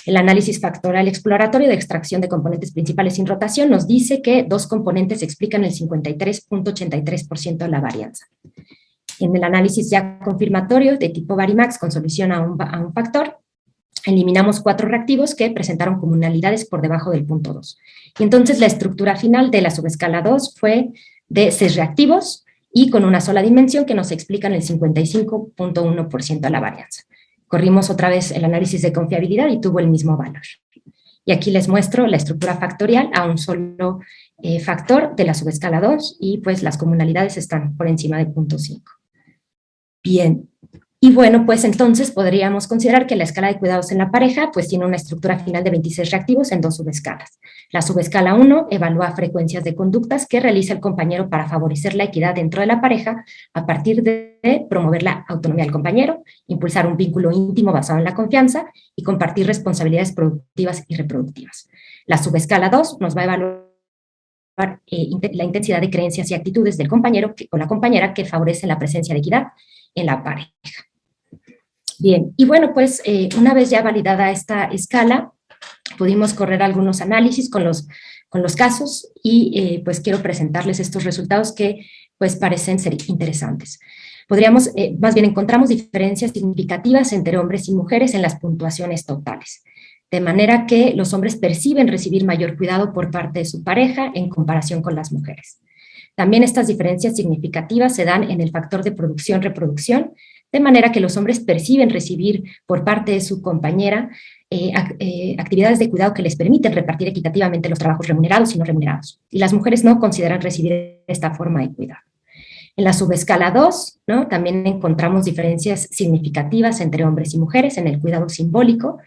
El análisis factorial exploratorio de extracción de componentes principales sin rotación nos dice que 2 componentes explican el 53.83% de la varianza. En el análisis ya confirmatorio de tipo Varimax con solución a un factor, eliminamos 4 reactivos que presentaron comunalidades por debajo del punto 2. Y entonces la estructura final de la subescala 2 fue de 6 reactivos y con una sola dimensión que nos explican el 55.1% de la varianza. Corrimos otra vez el análisis de confiabilidad y tuvo el mismo valor. Y aquí les muestro la estructura factorial a un solo factor de la subescala 2 y pues las comunalidades están por encima de 0.5. Bien, y bueno, pues entonces podríamos considerar que la escala de cuidados en la pareja pues tiene una estructura final de 26 reactivos en 2 subescalas. La subescala 1 evalúa frecuencias de conductas que realiza el compañero para favorecer la equidad dentro de la pareja a partir de promover la autonomía del compañero, impulsar un vínculo íntimo basado en la confianza y compartir responsabilidades productivas y reproductivas. La subescala 2 nos va a evaluar la intensidad de creencias y actitudes del compañero o la compañera que favorecen la presencia de equidad en la pareja. Bien, y bueno, pues una vez ya validada esta escala, pudimos correr algunos análisis con los casos y pues quiero presentarles estos resultados que pues parecen ser interesantes. Más bien encontramos diferencias significativas entre hombres y mujeres en las puntuaciones totales. de manera que los hombres perciben recibir mayor cuidado por parte de su pareja en comparación con las mujeres. También estas diferencias significativas se dan en el factor de producción-reproducción, de manera que los hombres perciben recibir por parte de su compañera actividades de cuidado que les permiten repartir equitativamente los trabajos remunerados y no remunerados. Y las mujeres no consideran recibir esta forma de cuidado. En la subescala 2, ¿no?, también encontramos diferencias significativas entre hombres y mujeres en el cuidado simbólico,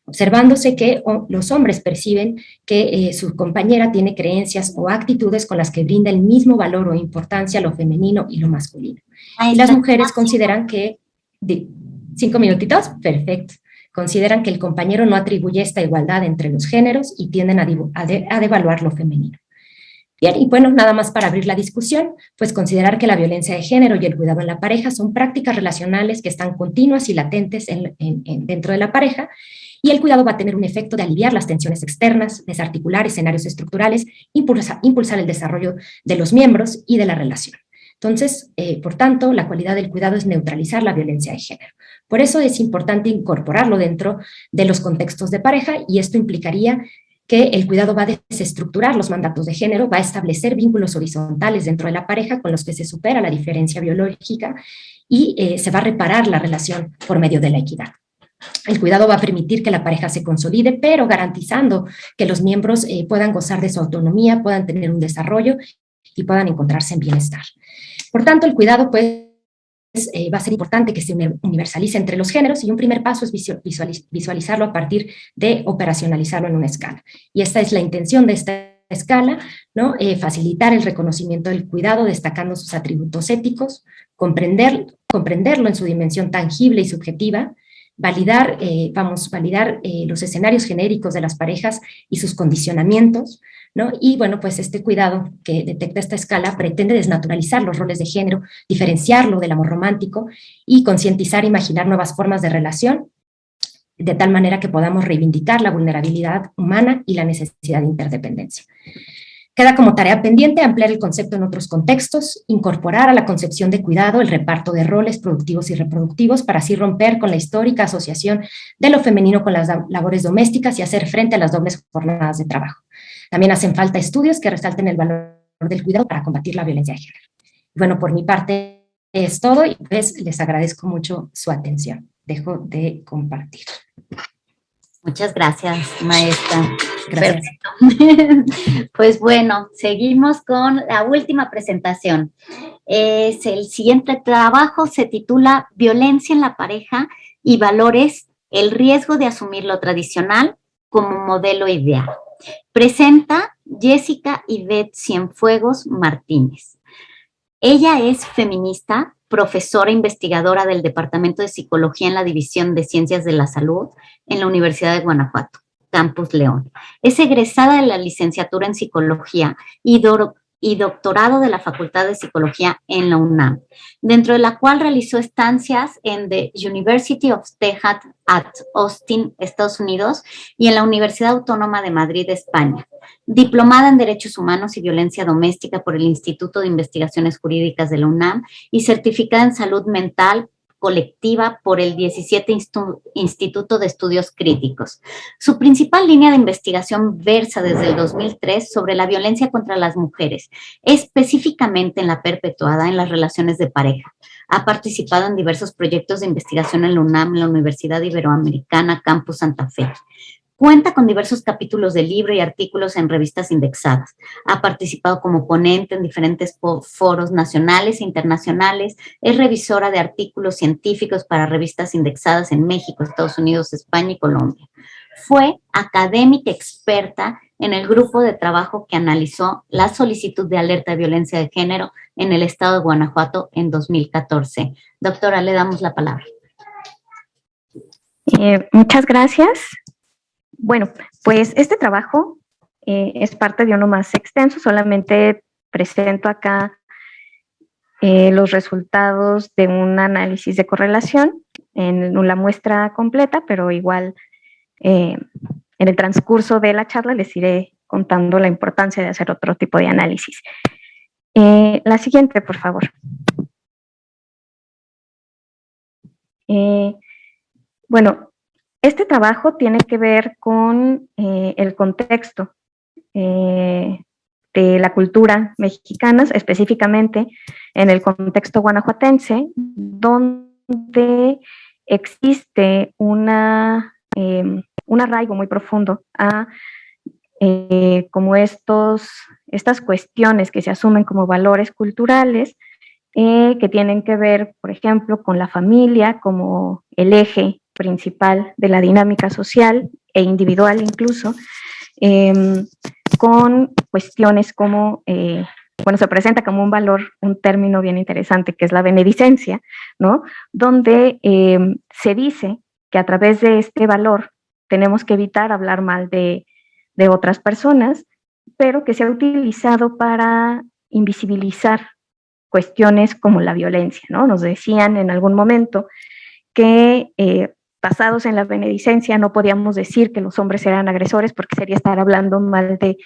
observándose que los hombres perciben que su compañera tiene creencias o actitudes con las que brinda el mismo valor o importancia a lo femenino y lo masculino. Y las mujeres consideran que... 5 minutitos, perfecto. Consideran que el compañero no atribuye esta igualdad entre los géneros y tienden a devaluar lo femenino. Bien, y bueno, nada más para abrir la discusión, pues considerar que la violencia de género y el cuidado en la pareja son prácticas relacionales que están continuas y latentes dentro de la pareja, y el cuidado va a tener un efecto de aliviar las tensiones externas, desarticular escenarios estructurales, impulsar el desarrollo de los miembros y de la relación. Entonces, por tanto, la cualidad del cuidado es neutralizar la violencia de género. Por eso es importante incorporarlo dentro de los contextos de pareja, y esto implicaría que el cuidado va a desestructurar los mandatos de género, va a establecer vínculos horizontales dentro de la pareja con los que se supera la diferencia biológica y se va a reparar la relación por medio de la equidad. El cuidado va a permitir que la pareja se consolide, pero garantizando que los miembros puedan gozar de su autonomía, puedan tener un desarrollo y puedan encontrarse en bienestar. Por tanto, el cuidado va a ser importante que se universalice entre los géneros, y un primer paso es visualizarlo a partir de operacionalizarlo en una escala. Y esta es la intención de esta escala, ¿no? Facilitar el reconocimiento del cuidado, destacando sus atributos éticos, comprenderlo en su dimensión tangible y subjetiva, validar los escenarios genéricos de las parejas y sus condicionamientos, ¿no? Y bueno, pues este cuidado que detecta esta escala pretende desnaturalizar los roles de género, diferenciarlo del amor romántico y concientizar e imaginar nuevas formas de relación, de tal manera que podamos reivindicar la vulnerabilidad humana y la necesidad de interdependencia. Queda como tarea pendiente ampliar el concepto en otros contextos, incorporar a la concepción de cuidado el reparto de roles productivos y reproductivos para así romper con la histórica asociación de lo femenino con las labores domésticas y hacer frente a las dobles jornadas de trabajo. También hacen falta estudios que resalten el valor del cuidado para combatir la violencia de género. Bueno, por mi parte es todo, y pues les agradezco mucho su atención. Dejo de compartir. Muchas gracias, maestra. Gracias. Pues bueno, seguimos con la última presentación. El siguiente trabajo se titula Violencia en la pareja y valores, el riesgo de asumir lo tradicional como modelo ideal. Presenta Jessica Ivette Cienfuegos Martínez. Ella es feminista, profesora investigadora del Departamento de Psicología en la División de Ciencias de la Salud en la Universidad de Guanajuato, Campus León. Es egresada de la licenciatura en Psicología y doctorado de la Facultad de Psicología en la UNAM, dentro de la cual realizó estancias en the University of Texas at Austin, Estados Unidos, y en la Universidad Autónoma de Madrid, España. Diplomada en Derechos Humanos y Violencia Doméstica por el Instituto de Investigaciones Jurídicas de la UNAM y certificada en Salud Mental Colectiva por el 17 Instituto de Estudios Críticos. Su principal línea de investigación versa desde el 2003 sobre la violencia contra las mujeres, específicamente en la perpetuada en las relaciones de pareja. Ha participado en diversos proyectos de investigación en la UNAM, en la Universidad Iberoamericana, Campus Santa Fe. Cuenta con diversos capítulos de libro y artículos en revistas indexadas. Ha participado como ponente en diferentes foros nacionales e internacionales. Es revisora de artículos científicos para revistas indexadas en México, Estados Unidos, España y Colombia. Fue académica experta en el grupo de trabajo que analizó la solicitud de alerta de violencia de género en el estado de Guanajuato en 2014. Doctora, le damos la palabra. Muchas gracias. Bueno, pues este trabajo es parte de uno más extenso. Solamente presento acá los resultados de un análisis de correlación en la muestra completa, pero igual en el transcurso de la charla les iré contando la importancia de hacer otro tipo de análisis. La siguiente, por favor. Bueno, Este trabajo tiene que ver con el contexto de la cultura mexicana, específicamente en el contexto guanajuatense, donde existe un arraigo muy profundo a como estas cuestiones que se asumen como valores culturales, que tienen que ver, por ejemplo, con la familia como el eje principal de la dinámica social e individual incluso, con cuestiones como, bueno, se presenta como un valor, un término bien interesante que es la benedicencia, ¿no? Donde se dice que a través de este valor tenemos que evitar hablar mal de otras personas, pero que se ha utilizado para invisibilizar cuestiones como la violencia, ¿no? Nos decían en algún momento que basados en la benedicencia no podíamos decir que los hombres eran agresores porque sería estar hablando mal del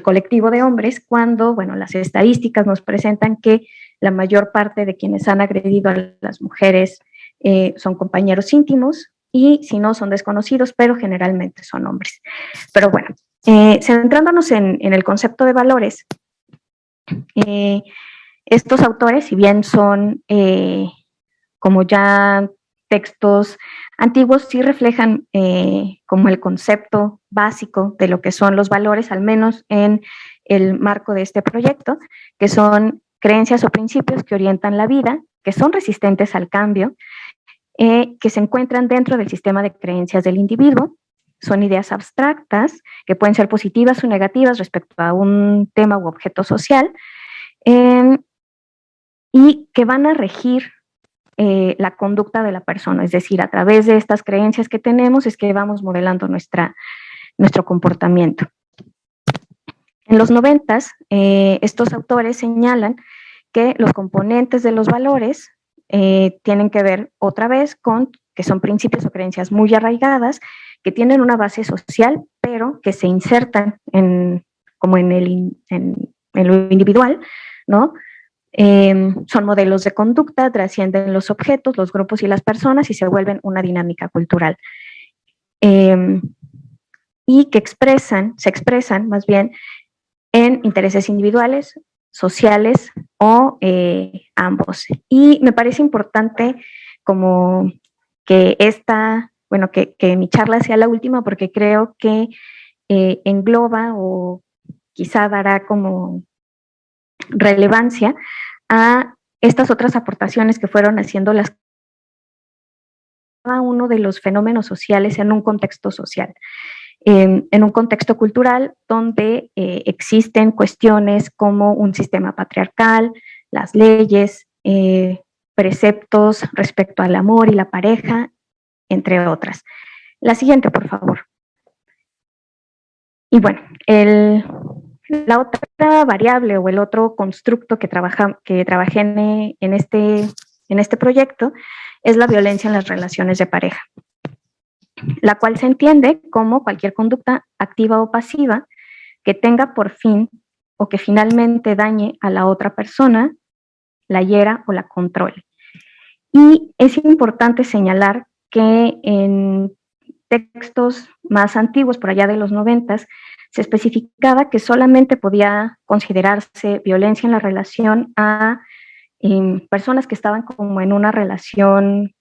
colectivo de hombres, cuando, bueno, las estadísticas nos presentan que la mayor parte de quienes han agredido a las mujeres son compañeros íntimos y si no son desconocidos, pero generalmente son hombres. Pero bueno, centrándonos en el concepto de valores, estos autores, si bien son como ya textos antiguos, sí reflejan como el concepto básico de lo que son los valores, al menos en el marco de este proyecto, que son creencias o principios que orientan la vida, que son resistentes al cambio, que se encuentran dentro del sistema de creencias del individuo. Son ideas abstractas que pueden ser positivas o negativas respecto a un tema u objeto social, y que van a regir la conducta de la persona, es decir, a través de estas creencias que tenemos es que vamos modelando nuestro comportamiento. En los 90, estos autores señalan que los componentes de los valores tienen que ver otra vez con que son principios o creencias muy arraigadas, que tienen una base social, pero que se insertan como en lo individual, ¿no? Son modelos de conducta, trascienden los objetos, los grupos y las personas y se vuelven una dinámica cultural. Y que se expresan más bien en intereses individuales, sociales o ambos. Y me parece importante como que que mi charla sea la última porque creo que engloba o quizá dará como relevancia a estas otras aportaciones que fueron haciendo cada uno de los fenómenos sociales en un contexto social, en un contexto cultural donde existen cuestiones como un sistema patriarcal, las leyes, preceptos respecto al amor y la pareja, entre otras. La siguiente, por favor. Y bueno, la otra variable o el otro constructo que trabajé en este proyecto es la violencia en las relaciones de pareja, la cual se entiende como cualquier conducta activa o pasiva que tenga por fin o que finalmente dañe a la otra persona, la hiera o la controle. Y es importante señalar que en textos más antiguos, por allá de los 90, se especificaba que solamente podía considerarse violencia en la relación a personas que estaban como en una relación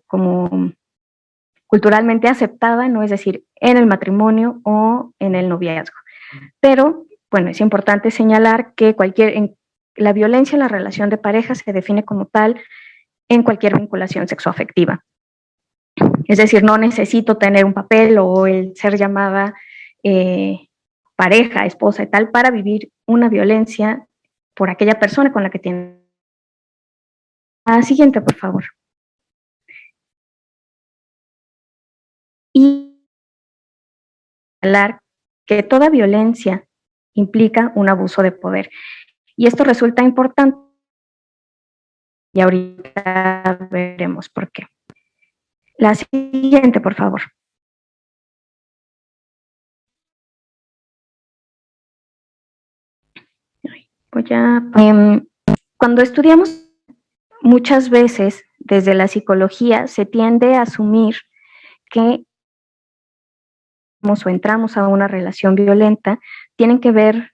como culturalmente aceptada, ¿no? Es decir, en el matrimonio o en el noviazgo. Pero, bueno, es importante señalar que la violencia en la relación de pareja se define como tal en cualquier vinculación sexoafectiva. Es decir, no necesito tener un papel o el ser llamada pareja, esposa y tal para vivir una violencia por aquella persona con la que tiene. La siguiente, por favor. Y hablar que toda violencia implica un abuso de poder. Y esto resulta importante y ahorita veremos por qué. La siguiente, por favor. Cuando estudiamos, muchas veces desde la psicología se tiende a asumir que o entramos a una relación violenta tienen que ver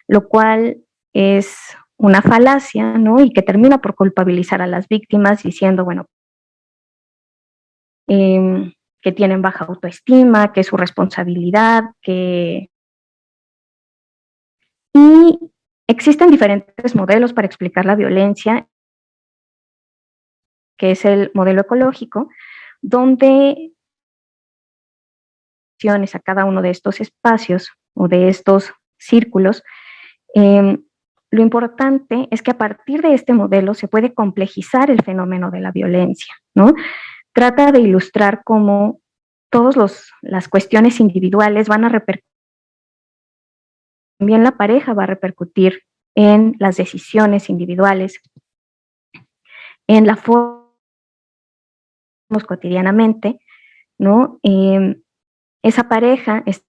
lo cual es una falacia, ¿no? Y que termina por culpabilizar a las víctimas diciendo, bueno, que tienen baja autoestima, que es su responsabilidad, que... Y existen diferentes modelos para explicar la violencia, que es el modelo ecológico, donde a cada uno de estos espacios o de estos círculos, lo importante es que a partir de este modelo se puede complejizar el fenómeno de la violencia, ¿no? Trata de ilustrar cómo todas las cuestiones individuales van a repercutir, también la pareja va a repercutir en las decisiones individuales, en la forma cotidianamente, ¿no? Esa pareja es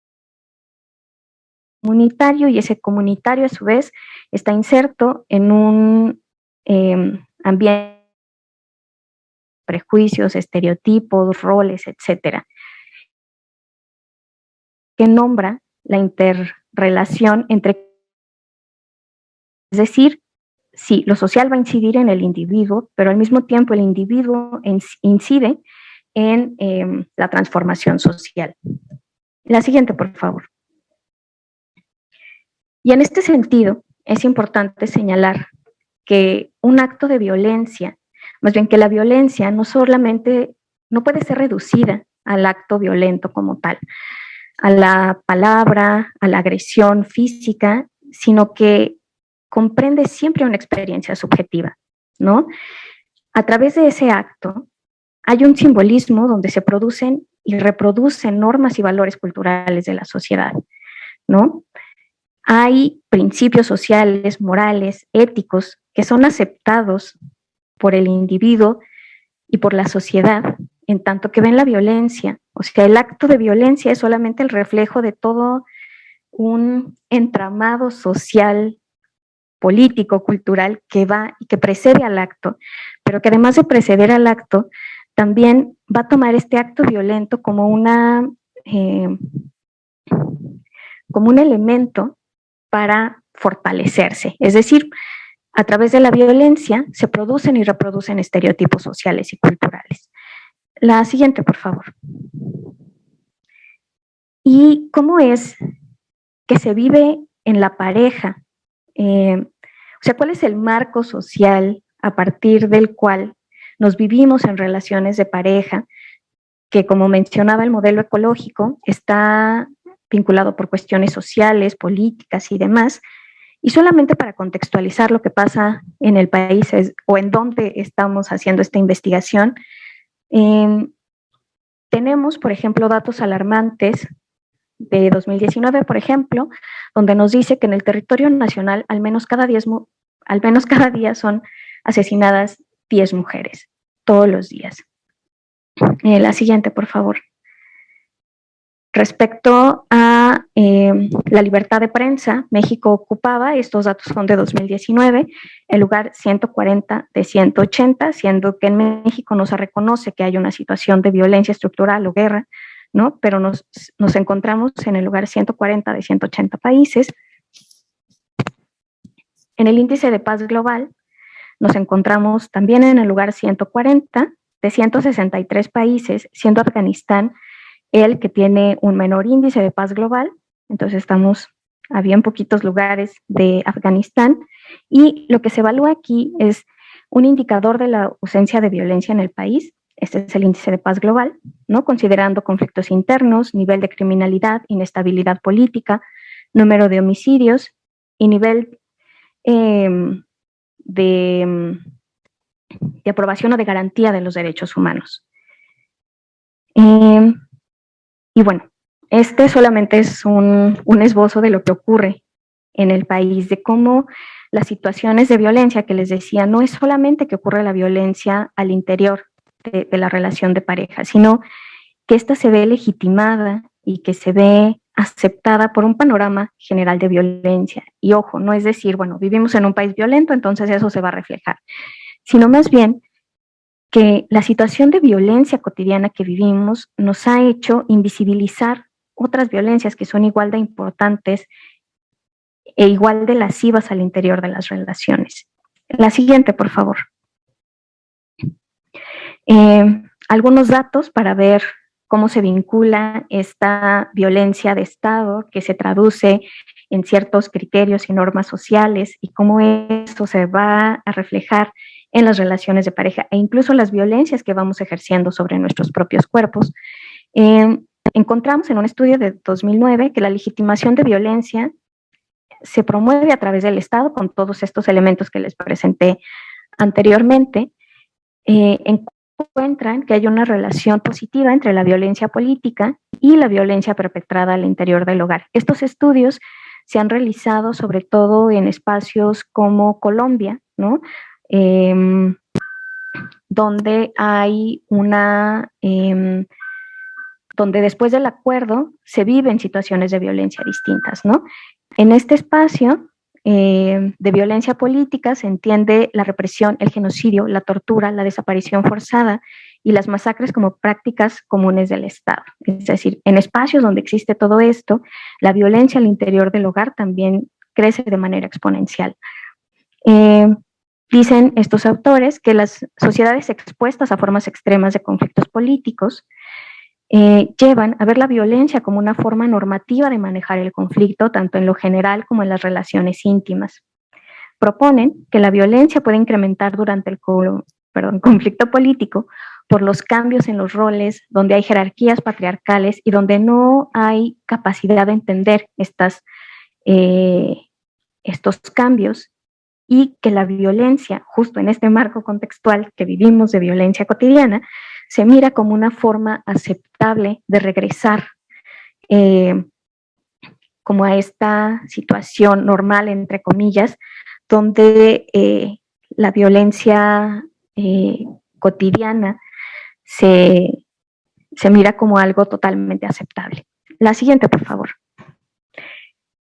comunitario y ese comunitario a su vez está inserto en un ambiente, prejuicios, estereotipos, roles, etcétera, que nombra la interrelación entre, es decir, sí, lo social va a incidir en el individuo, pero al mismo tiempo el individuo incide en la transformación social. La siguiente, por favor. Y en este sentido, es importante señalar que un acto de violencia, más bien que la violencia no solamente, no puede ser reducida al acto violento como tal, a la palabra, a la agresión física, sino que comprende siempre una experiencia subjetiva, ¿no? A través de ese acto hay un simbolismo donde se producen y reproducen normas y valores culturales de la sociedad, ¿no? Hay principios sociales, morales, éticos, que son aceptados por el individuo y por la sociedad, en tanto que ven la violencia. O sea, el acto de violencia es solamente el reflejo de todo un entramado social, político, cultural, que va y que precede al acto, pero que además de preceder al acto, también va a tomar este acto violento como como un elemento para fortalecerse. Es decir, a través de la violencia se producen y reproducen estereotipos sociales y culturales. La siguiente, por favor. ¿Y cómo es que se vive en la pareja? O sea, ¿cuál es el marco social a partir del cual nos vivimos en relaciones de pareja? Que, como mencionaba el modelo ecológico, está vinculado por cuestiones sociales, políticas y demás. Y solamente para contextualizar lo que pasa en el país o en donde estamos haciendo esta investigación, tenemos, por ejemplo, datos alarmantes de 2019, por ejemplo, donde nos dice que en el territorio nacional al menos cada día son asesinadas 10 mujeres, todos los días. La siguiente, por favor. Respecto a la libertad de prensa, México ocupaba, estos datos son de 2019, el lugar 140 de 180, siendo que en México no se reconoce que hay una situación de violencia estructural o guerra, ¿no? Pero nos encontramos en el lugar 140 de 180 países. En el índice de paz global nos encontramos también en el lugar 140 de 163 países, siendo Afganistán el que tiene un menor índice de paz global. Entonces estamos a bien poquitos lugares de Afganistán, y lo que se evalúa aquí es un indicador de la ausencia de violencia en el país. Este es el índice de paz global, ¿no? Considerando conflictos internos, nivel de criminalidad, inestabilidad política, número de homicidios y nivel de aprobación o de garantía de los derechos humanos. Y bueno, este solamente es un esbozo de lo que ocurre en el país, de cómo las situaciones de violencia que les decía, no es solamente que ocurre la violencia al interior de la relación de pareja, sino que ésta se ve legitimada y que se ve aceptada por un panorama general de violencia. Y ojo, no es decir, bueno, vivimos en un país violento, entonces eso se va a reflejar, sino más bien que la situación de violencia cotidiana que vivimos nos ha hecho invisibilizar otras violencias que son igual de importantes e igual de lascivas al interior de las relaciones. La siguiente, por favor. Algunos datos para ver cómo se vincula esta violencia de Estado que se traduce en ciertos criterios y normas sociales y cómo eso se va a reflejar en las relaciones de pareja e incluso las violencias que vamos ejerciendo sobre nuestros propios cuerpos. Encontramos en un estudio de 2009 que la legitimación de violencia se promueve a través del Estado con todos estos elementos que les presenté anteriormente. Encuentran que hay una relación positiva entre la violencia política y la violencia perpetrada al interior del hogar. Estos estudios se han realizado sobre todo en espacios como Colombia, ¿no? Donde hay donde después del acuerdo se viven situaciones de violencia distintas, ¿no? En este espacio de violencia política se entiende la represión, el genocidio, la tortura, la desaparición forzada y las masacres como prácticas comunes del Estado. Es decir, en espacios donde existe todo esto, la violencia al interior del hogar también crece de manera exponencial. Dicen estos autores que las sociedades expuestas a formas extremas de conflictos políticos llevan a ver la violencia como una forma normativa de manejar el conflicto, tanto en lo general como en las relaciones íntimas. Proponen que la violencia puede incrementar durante el conflicto político por los cambios en los roles, donde hay jerarquías patriarcales y donde no hay capacidad de entender estos cambios, y que la violencia, justo en este marco contextual que vivimos de violencia cotidiana, se mira como una forma aceptable de regresar como a esta situación normal, entre comillas, donde la violencia cotidiana se mira como algo totalmente aceptable. La siguiente, por favor.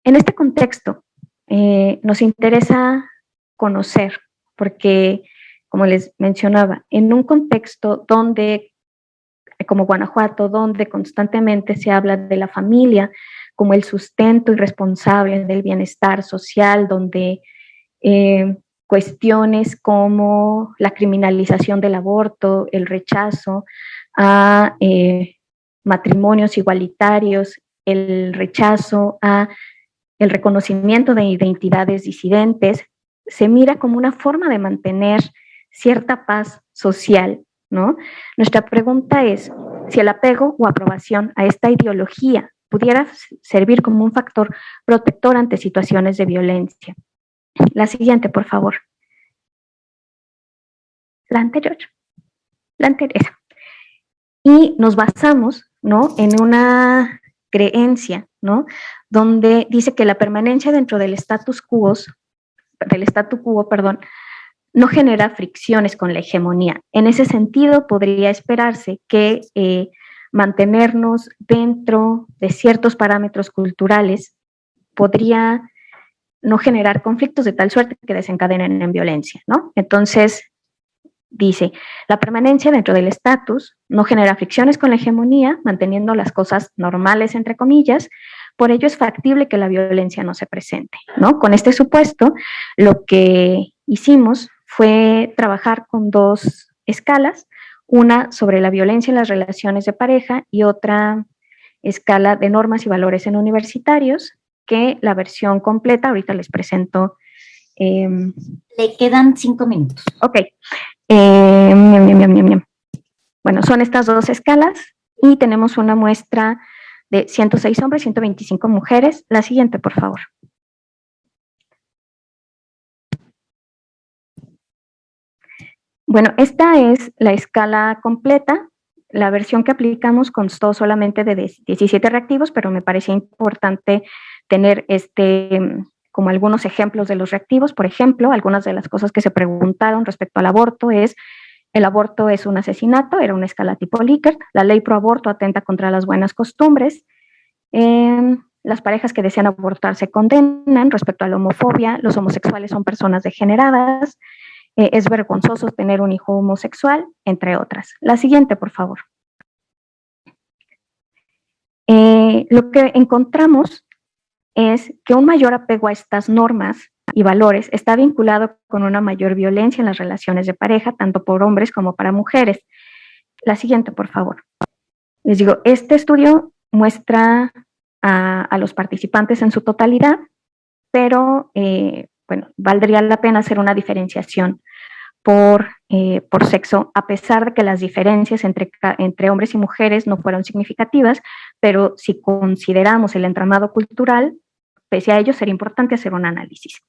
En este contexto, nos interesa conocer, porque, como les mencionaba, en un contexto donde, como Guanajuato, donde constantemente se habla de la familia como el sustento irresponsable del bienestar social, donde cuestiones como la criminalización del aborto, el rechazo a matrimonios igualitarios, el rechazo a el reconocimiento de identidades disidentes, se mira como una forma de mantener cierta paz social, ¿no? Nuestra pregunta es si el apego o aprobación a esta ideología pudiera servir como un factor protector ante situaciones de violencia. La siguiente, por favor. La anterior. Y nos basamos, ¿no?, en una creencia, ¿no?, donde dice que la permanencia dentro del statu quo, no genera fricciones con la hegemonía. En ese sentido, podría esperarse que mantenernos dentro de ciertos parámetros culturales podría no generar conflictos de tal suerte que desencadenen en violencia, ¿no? Entonces, dice, la permanencia dentro del estatus no genera fricciones con la hegemonía, manteniendo las cosas normales, entre comillas, por ello es factible que la violencia no se presente, ¿no? Con este supuesto, lo que hicimos fue trabajar con dos escalas, una sobre la violencia en las relaciones de pareja y otra escala de normas y valores en universitarios, que la versión completa, ahorita les presento. Le quedan 5 minutos. Ok. Bueno, son estas dos escalas y tenemos una muestra de 106 hombres, 125 mujeres. La siguiente, por favor. Bueno, esta es la escala completa. La versión que aplicamos constó solamente de 17 reactivos, pero me parecía importante tener como algunos ejemplos de los reactivos. Por ejemplo, algunas de las cosas que se preguntaron respecto al aborto es: el aborto es un asesinato, era una escala tipo Likert, la ley pro aborto atenta contra las buenas costumbres, Las parejas que desean abortar se condenan. Respecto a la homofobia, los homosexuales son personas degeneradas. Es vergonzoso tener un hijo homosexual, entre otras. La siguiente, por favor. Lo que encontramos es que un mayor apego a estas normas y valores está vinculado con una mayor violencia en las relaciones de pareja, tanto por hombres como para mujeres. La siguiente, por favor. Les digo, este estudio muestra a los participantes en su totalidad, pero bueno, valdría la pena hacer una diferenciación por sexo, a pesar de que las diferencias entre hombres y mujeres no fueron significativas, pero si consideramos el entramado cultural, pese a ello sería importante hacer un análisis.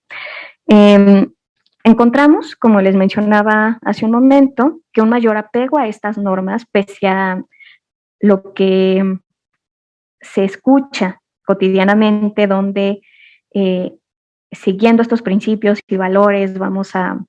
Encontramos, como les mencionaba hace un momento, que un mayor apego a estas normas, pese a lo que se escucha cotidianamente, donde siguiendo estos principios y valores vamos a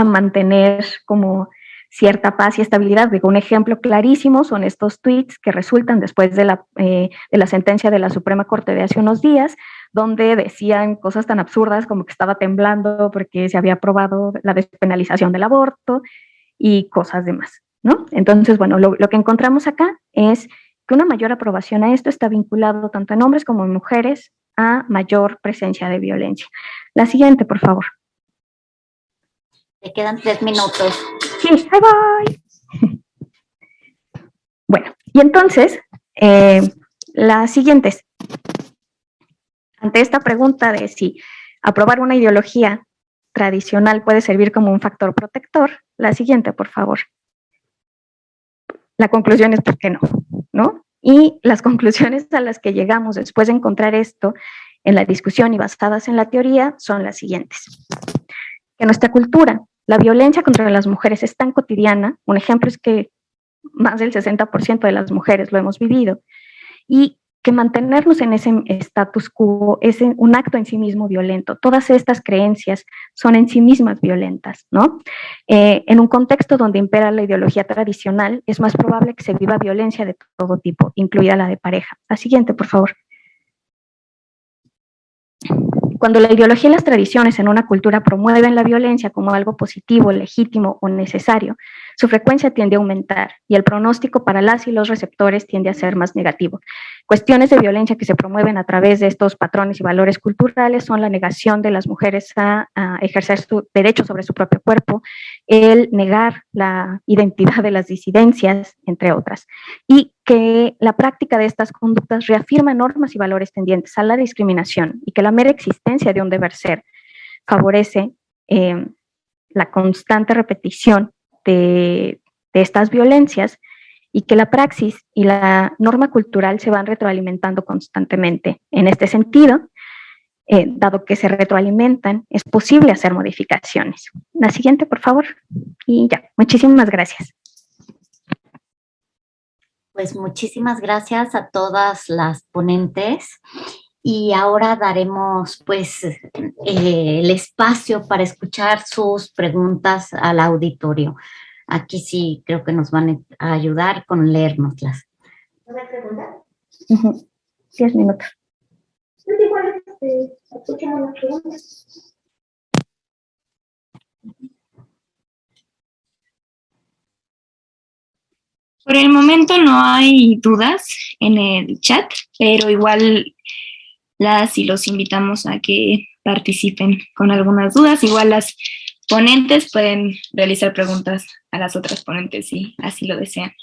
mantener como cierta paz y estabilidad. Digo, un ejemplo clarísimo son estos tweets que resultan después de la sentencia de la Suprema Corte de hace unos días, donde decían cosas tan absurdas como que estaba temblando porque se había aprobado la despenalización del aborto y cosas demás, ¿no? Entonces, bueno, lo que encontramos acá es que una mayor aprobación a esto está vinculado tanto en hombres como en mujeres a mayor presencia de violencia. La siguiente, por favor. Te quedan 3 minutos. Sí, ahí voy. Bueno, y entonces, las siguientes. Ante esta pregunta de si aprobar una ideología tradicional puede servir como un factor protector, la siguiente, por favor. La conclusión es ¿por qué no? ¿No? Y las conclusiones a las que llegamos después de encontrar esto en la discusión y basadas en la teoría son las siguientes. Que nuestra cultura, la violencia contra las mujeres es tan cotidiana, un ejemplo es que más del 60% de las mujeres lo hemos vivido, y que mantenernos en ese status quo es un acto en sí mismo violento. Todas estas creencias son en sí mismas violentas, ¿no? En un contexto donde impera la ideología tradicional, es más probable que se viva violencia de todo tipo, incluida la de pareja. La siguiente, por favor. Cuando la ideología y las tradiciones en una cultura promueven la violencia como algo positivo, legítimo o necesario, su frecuencia tiende a aumentar y el pronóstico para las y los receptores tiende a ser más negativo. Cuestiones de violencia que se promueven a través de estos patrones y valores culturales son la negación de las mujeres a ejercer su derecho sobre su propio cuerpo, el negar la identidad de las disidencias, entre otras, y que la práctica de estas conductas reafirma normas y valores tendientes a la discriminación y que la mera existencia de un deber ser favorece la constante repetición de estas violencias y que la praxis y la norma cultural se van retroalimentando constantemente. En este sentido, dado que se retroalimentan, es posible hacer modificaciones. La siguiente, por favor. Y ya, muchísimas gracias. Pues muchísimas gracias a todas las ponentes y ahora daremos pues el espacio para escuchar sus preguntas al auditorio. Aquí sí creo que nos van a ayudar con leérnoslas. ¿Una pregunta? 10 minutos. Igual, escuchemos las preguntas. Por el momento no hay dudas en el chat, pero igual las y los invitamos a que participen con algunas dudas. Igual las ponentes pueden realizar preguntas a las otras ponentes si así lo desean.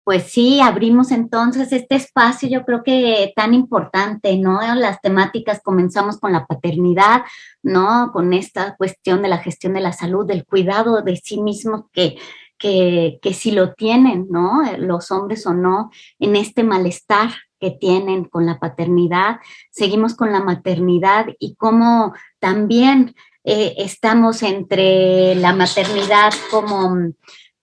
Pues sí, abrimos entonces este espacio, yo creo que tan importante, ¿no? Las temáticas comenzamos con la paternidad, ¿no? Con esta cuestión de la gestión de la salud, del cuidado de sí mismos que si lo tienen, ¿no? Los hombres o no, en este malestar que tienen con la paternidad. Seguimos con la maternidad y cómo también estamos entre la maternidad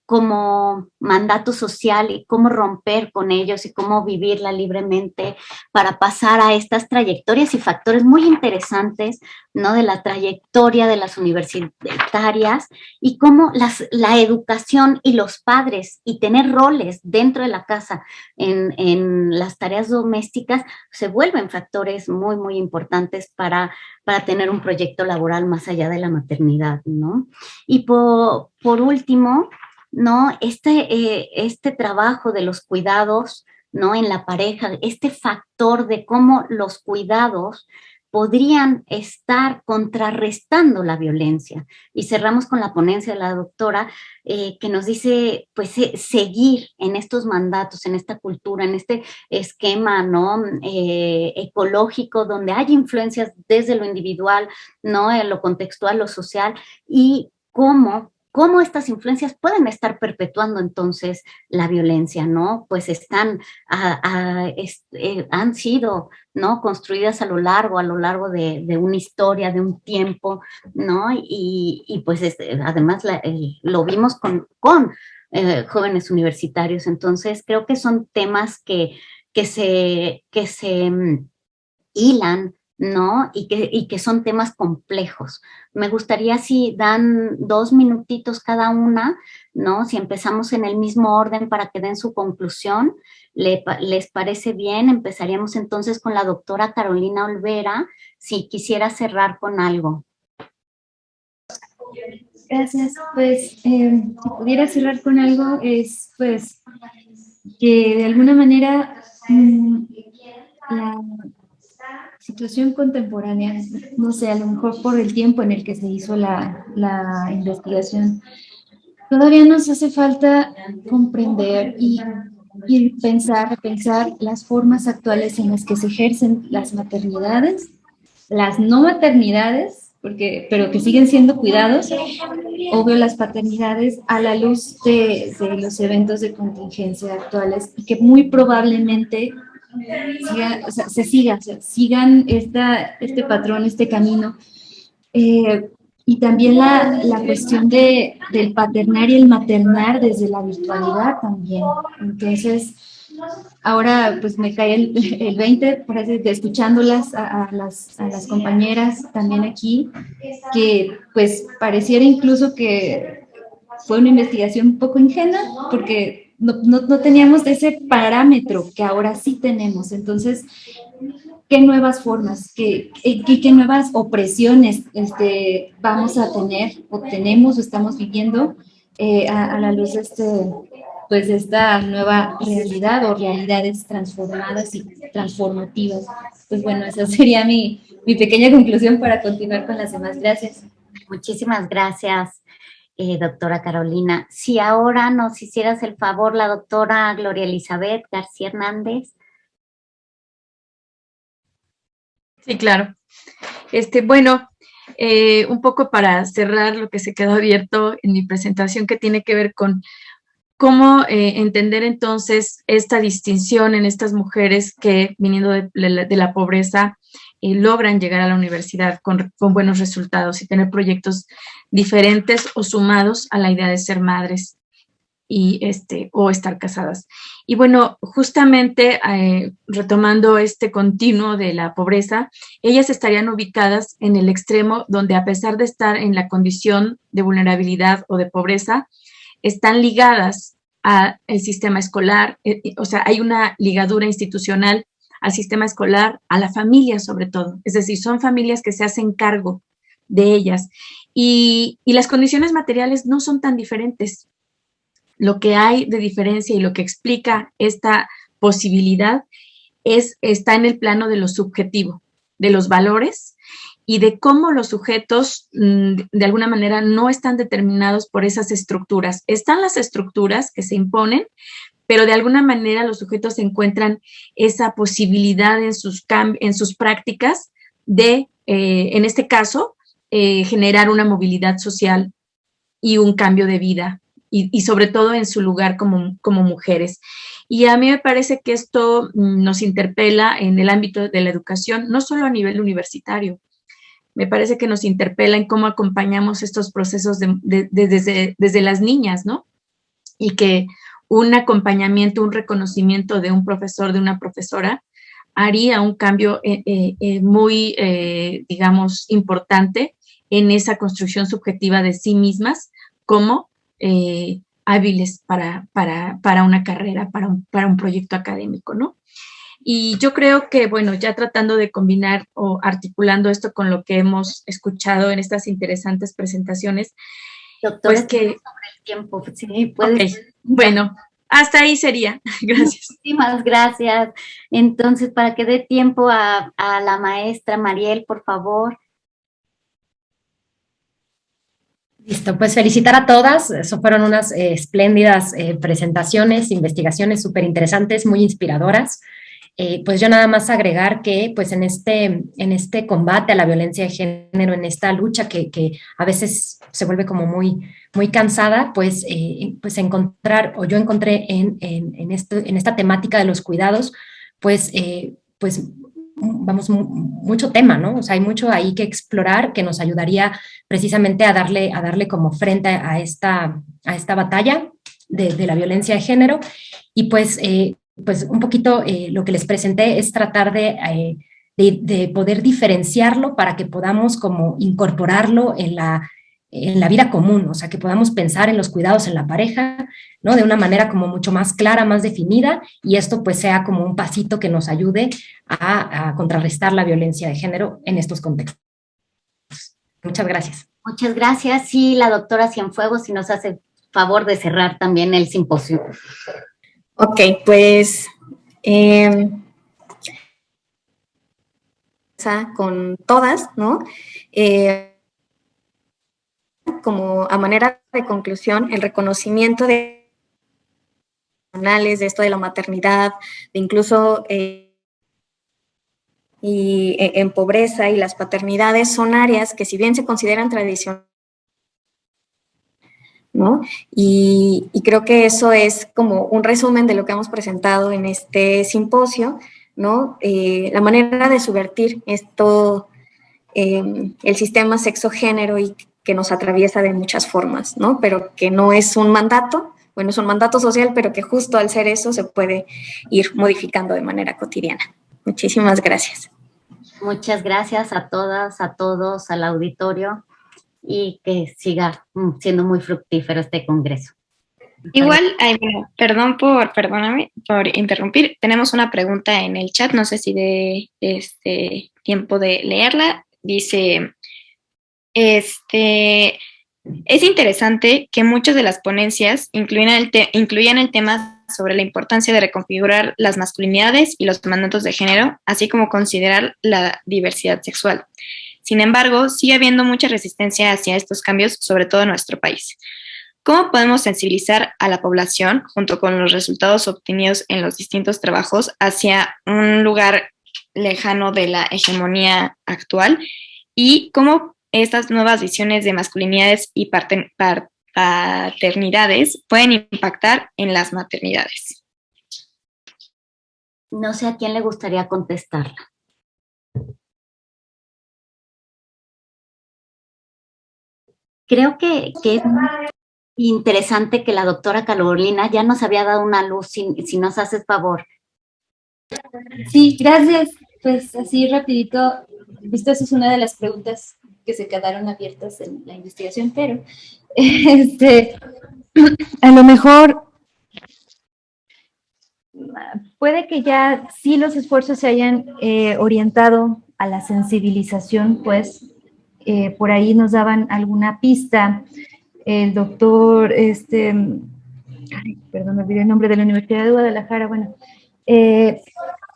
como mandato social y cómo romper con ellos y cómo vivirla libremente para pasar a estas trayectorias y factores muy interesantes, ¿no? De la trayectoria de las universitarias y cómo la educación y los padres y tener roles dentro de la casa en las tareas domésticas se vuelven factores muy, muy importantes para tener un proyecto laboral más allá de la maternidad, ¿no? Y por último, ¿no? Este trabajo de los cuidados, ¿no? En la pareja, este factor de cómo los cuidados podrían estar contrarrestando la violencia. Y cerramos con la ponencia de la doctora que nos dice, pues, seguir en estos mandatos, en esta cultura, en este esquema, ¿no? Ecológico, donde hay influencias desde lo individual, ¿no? En lo contextual, lo social, y cómo estas influencias pueden estar perpetuando entonces la violencia, ¿no? Pues han sido, ¿no? Construidas a lo largo de una historia, de un tiempo, ¿no? Y pues además lo vimos con jóvenes universitarios, entonces creo que son temas que se hilan, ¿no? Y que son temas complejos. Me gustaría si dan 2 minutitos cada una, ¿no? Si empezamos en el mismo orden para que den su conclusión, ¿les parece bien? Empezaríamos entonces con la doctora Carolina Olvera, si quisiera cerrar con algo. Gracias. Pues si pudiera cerrar con algo es pues que de alguna manera la situación contemporánea, no sé, a lo mejor por el tiempo en el que se hizo la investigación, todavía nos hace falta comprender y repensar las formas actuales en las que se ejercen las maternidades, las no maternidades, pero que siguen siendo cuidados, obvio las paternidades a la luz de los eventos de contingencia actuales y que muy probablemente sigan este patrón, este camino. Y también la cuestión del paternar y el maternar desde la virtualidad también. Entonces, ahora pues me cae el 20, parece que escuchándolas a las compañeras también aquí, que pues pareciera incluso que fue una investigación un poco ingenua, porque no teníamos ese parámetro que ahora sí tenemos. Entonces, ¿qué nuevas formas, qué nuevas opresiones vamos a tener, o tenemos, o estamos viviendo a la luz pues, de esta nueva realidad o realidades transformadas y transformativas? Pues bueno, esa sería mi pequeña conclusión para continuar con las demás. Gracias. Muchísimas gracias, doctora Carolina. Si ahora nos hicieras el favor, la doctora Gloria Elizabeth García Hernández. Sí, claro. Bueno, un poco para cerrar lo que se quedó abierto en mi presentación, que tiene que ver con cómo entender entonces esta distinción en estas mujeres que, viniendo de la pobreza, logran llegar a la universidad con buenos resultados y tener proyectos diferentes o sumados a la idea de ser madres y o estar casadas. Y bueno, justamente retomando este continuo de la pobreza, ellas estarían ubicadas en el extremo donde, a pesar de estar en la condición de vulnerabilidad o de pobreza, están ligadas al sistema escolar, o sea, hay una ligadura institucional al sistema escolar, a la familia sobre todo, es decir, son familias que se hacen cargo de ellas y las condiciones materiales no son tan diferentes. Lo que hay de diferencia y lo que explica esta posibilidad está en el plano de lo subjetivo, de los valores y de cómo los sujetos de alguna manera no están determinados por esas estructuras. Están las estructuras que se imponen, pero de alguna manera los sujetos encuentran esa posibilidad en sus prácticas de, en este caso, generar una movilidad social y un cambio de vida. Y sobre todo en su lugar como mujeres. Y a mí me parece que esto nos interpela en el ámbito de la educación, no solo a nivel universitario. Me parece que nos interpela en cómo acompañamos estos procesos desde las niñas, ¿no? y que un acompañamiento, un reconocimiento de un profesor, de una profesora, haría un cambio muy, digamos, importante en esa construcción subjetiva de sí mismas como hábiles para una carrera, para un proyecto académico, ¿no? Y yo creo que, bueno, ya tratando de combinar o articulando esto con lo que hemos escuchado en estas interesantes presentaciones, Doctora, pues que... sobre el tiempo, sí, puedes. Ok, bueno, hasta ahí sería. Gracias. Muchísimas gracias. Entonces, para que dé tiempo a la maestra Mariel, por favor. Listo, pues felicitar a todas. Eso fueron unas espléndidas presentaciones, investigaciones súper interesantes, muy inspiradoras. Pues yo nada más agregar que pues en este combate a la violencia de género, en esta lucha que a veces se vuelve como muy cansada, pues encontrar, o yo encontré en esta temática de los cuidados, pues vamos, mucho tema, ¿no? O sea, hay mucho ahí que explorar que nos ayudaría precisamente a darle como frente a esta batalla de la violencia de género. Y pues un poquito lo que les presenté es tratar de poder diferenciarlo para que podamos como incorporarlo en la vida común, o sea, que podamos pensar en los cuidados en la pareja, ¿no? De una manera como mucho más clara, más definida, y esto pues sea como un pasito que nos ayude a contrarrestar la violencia de género en estos contextos. Muchas gracias. Muchas gracias. Sí, la doctora Cienfuegos, si nos hace favor de cerrar también el simposio. Ok, pues con todas, ¿no? Como a manera de conclusión, el reconocimiento de esto de la maternidad, de incluso y en pobreza y las paternidades son áreas que si bien se consideran tradicionales, ¿no? Y creo que eso es como un resumen de lo que hemos presentado en este simposio, ¿no? La manera de subvertir esto, el sistema sexo-género y que nos atraviesa de muchas formas, ¿no? Pero que no es un mandato, bueno, es un mandato social, pero que justo al ser eso se puede ir modificando de manera cotidiana. Muchísimas gracias. Muchas gracias a todas, a todos, al auditorio, y que siga siendo muy fructífero este congreso. Igual, bueno, perdóname por interrumpir. Tenemos una pregunta en el chat, no sé si de tiempo de leerla. Dice, es interesante que muchas de las ponencias incluyan el tema sobre la importancia de reconfigurar las masculinidades y los mandatos de género, así como considerar la diversidad sexual. Sin embargo, sigue habiendo mucha resistencia hacia estos cambios, sobre todo en nuestro país. ¿Cómo podemos sensibilizar a la población, junto con los resultados obtenidos en los distintos trabajos, hacia un lugar lejano de la hegemonía actual? ¿Y cómo estas nuevas visiones de masculinidades y paternidades pueden impactar en las maternidades? No sé a quién le gustaría contestarla. Creo que es muy interesante que la doctora Carolina ya nos había dado una luz, si nos haces favor. Sí, gracias. Pues así rapidito, esta es una de las preguntas que se quedaron abiertas en la investigación, pero a lo mejor puede que ya sí los esfuerzos se hayan orientado a la sensibilización, pues por ahí nos daban alguna pista. El doctor, perdón, me olvidé el nombre, de la Universidad de Guadalajara, bueno,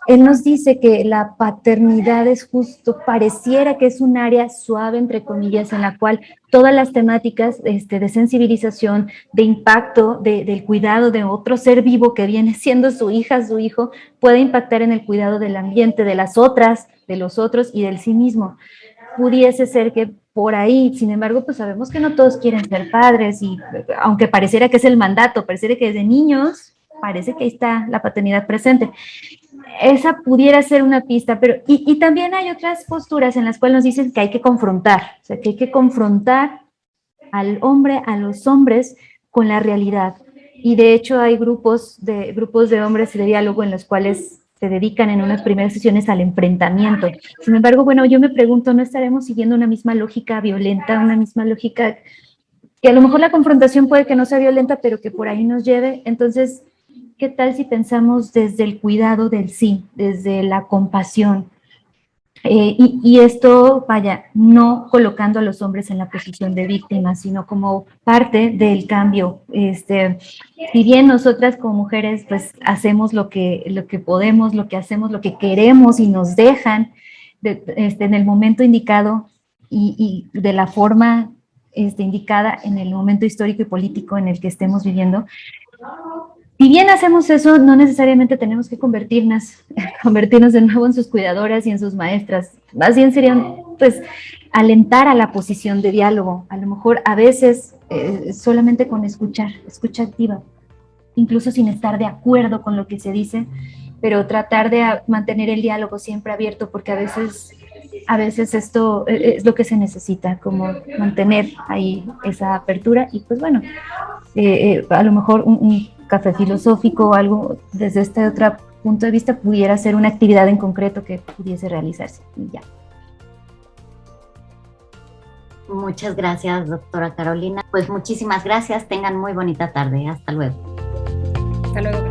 él nos dice que la paternidad es justo, pareciera que es un área suave, entre comillas, en la cual todas las temáticas de sensibilización, de impacto, del cuidado de otro ser vivo que viene siendo su hija, su hijo, puede impactar en el cuidado del ambiente, de las otras, de los otros y del sí mismo. Pudiese ser que por ahí, sin embargo, pues sabemos que no todos quieren ser padres y aunque pareciera que es el mandato, pareciera que desde niños, parece que ahí está la paternidad presente. Esa pudiera ser una pista, pero y también hay otras posturas en las cuales nos dicen que hay que confrontar, o sea, que hay que confrontar al hombre, a los hombres con la realidad. Y de hecho hay grupos de hombres de diálogo en los cuales se dedican en unas primeras sesiones al enfrentamiento. Sin embargo, bueno, yo me pregunto, ¿no estaremos siguiendo una misma lógica violenta, una misma lógica que a lo mejor la confrontación puede que no sea violenta, pero que por ahí nos lleve? Entonces, ¿qué tal si pensamos desde el cuidado del sí, desde la compasión? Y esto, vaya, no colocando a los hombres en la posición de víctimas, sino como parte del cambio. Si bien nosotras como mujeres, pues hacemos lo que podemos, lo que hacemos, lo que queremos y nos dejan en el momento indicado y de la forma indicada en el momento histórico y político en el que estemos viviendo. Si bien hacemos eso, no necesariamente tenemos que convertirnos de nuevo en sus cuidadoras y en sus maestras. Más bien serían, pues, alentar a la posición de diálogo. A lo mejor a veces solamente con escucha activa, incluso sin estar de acuerdo con lo que se dice, pero tratar de mantener el diálogo siempre abierto, porque a veces esto es lo que se necesita, como mantener ahí esa apertura. Y pues bueno, a lo mejor un café filosófico o algo desde este otro punto de vista pudiera ser una actividad en concreto que pudiese realizarse. Y ya. Muchas gracias, doctora Carolina. Pues muchísimas gracias. Tengan muy bonita tarde. Hasta luego. Hasta luego.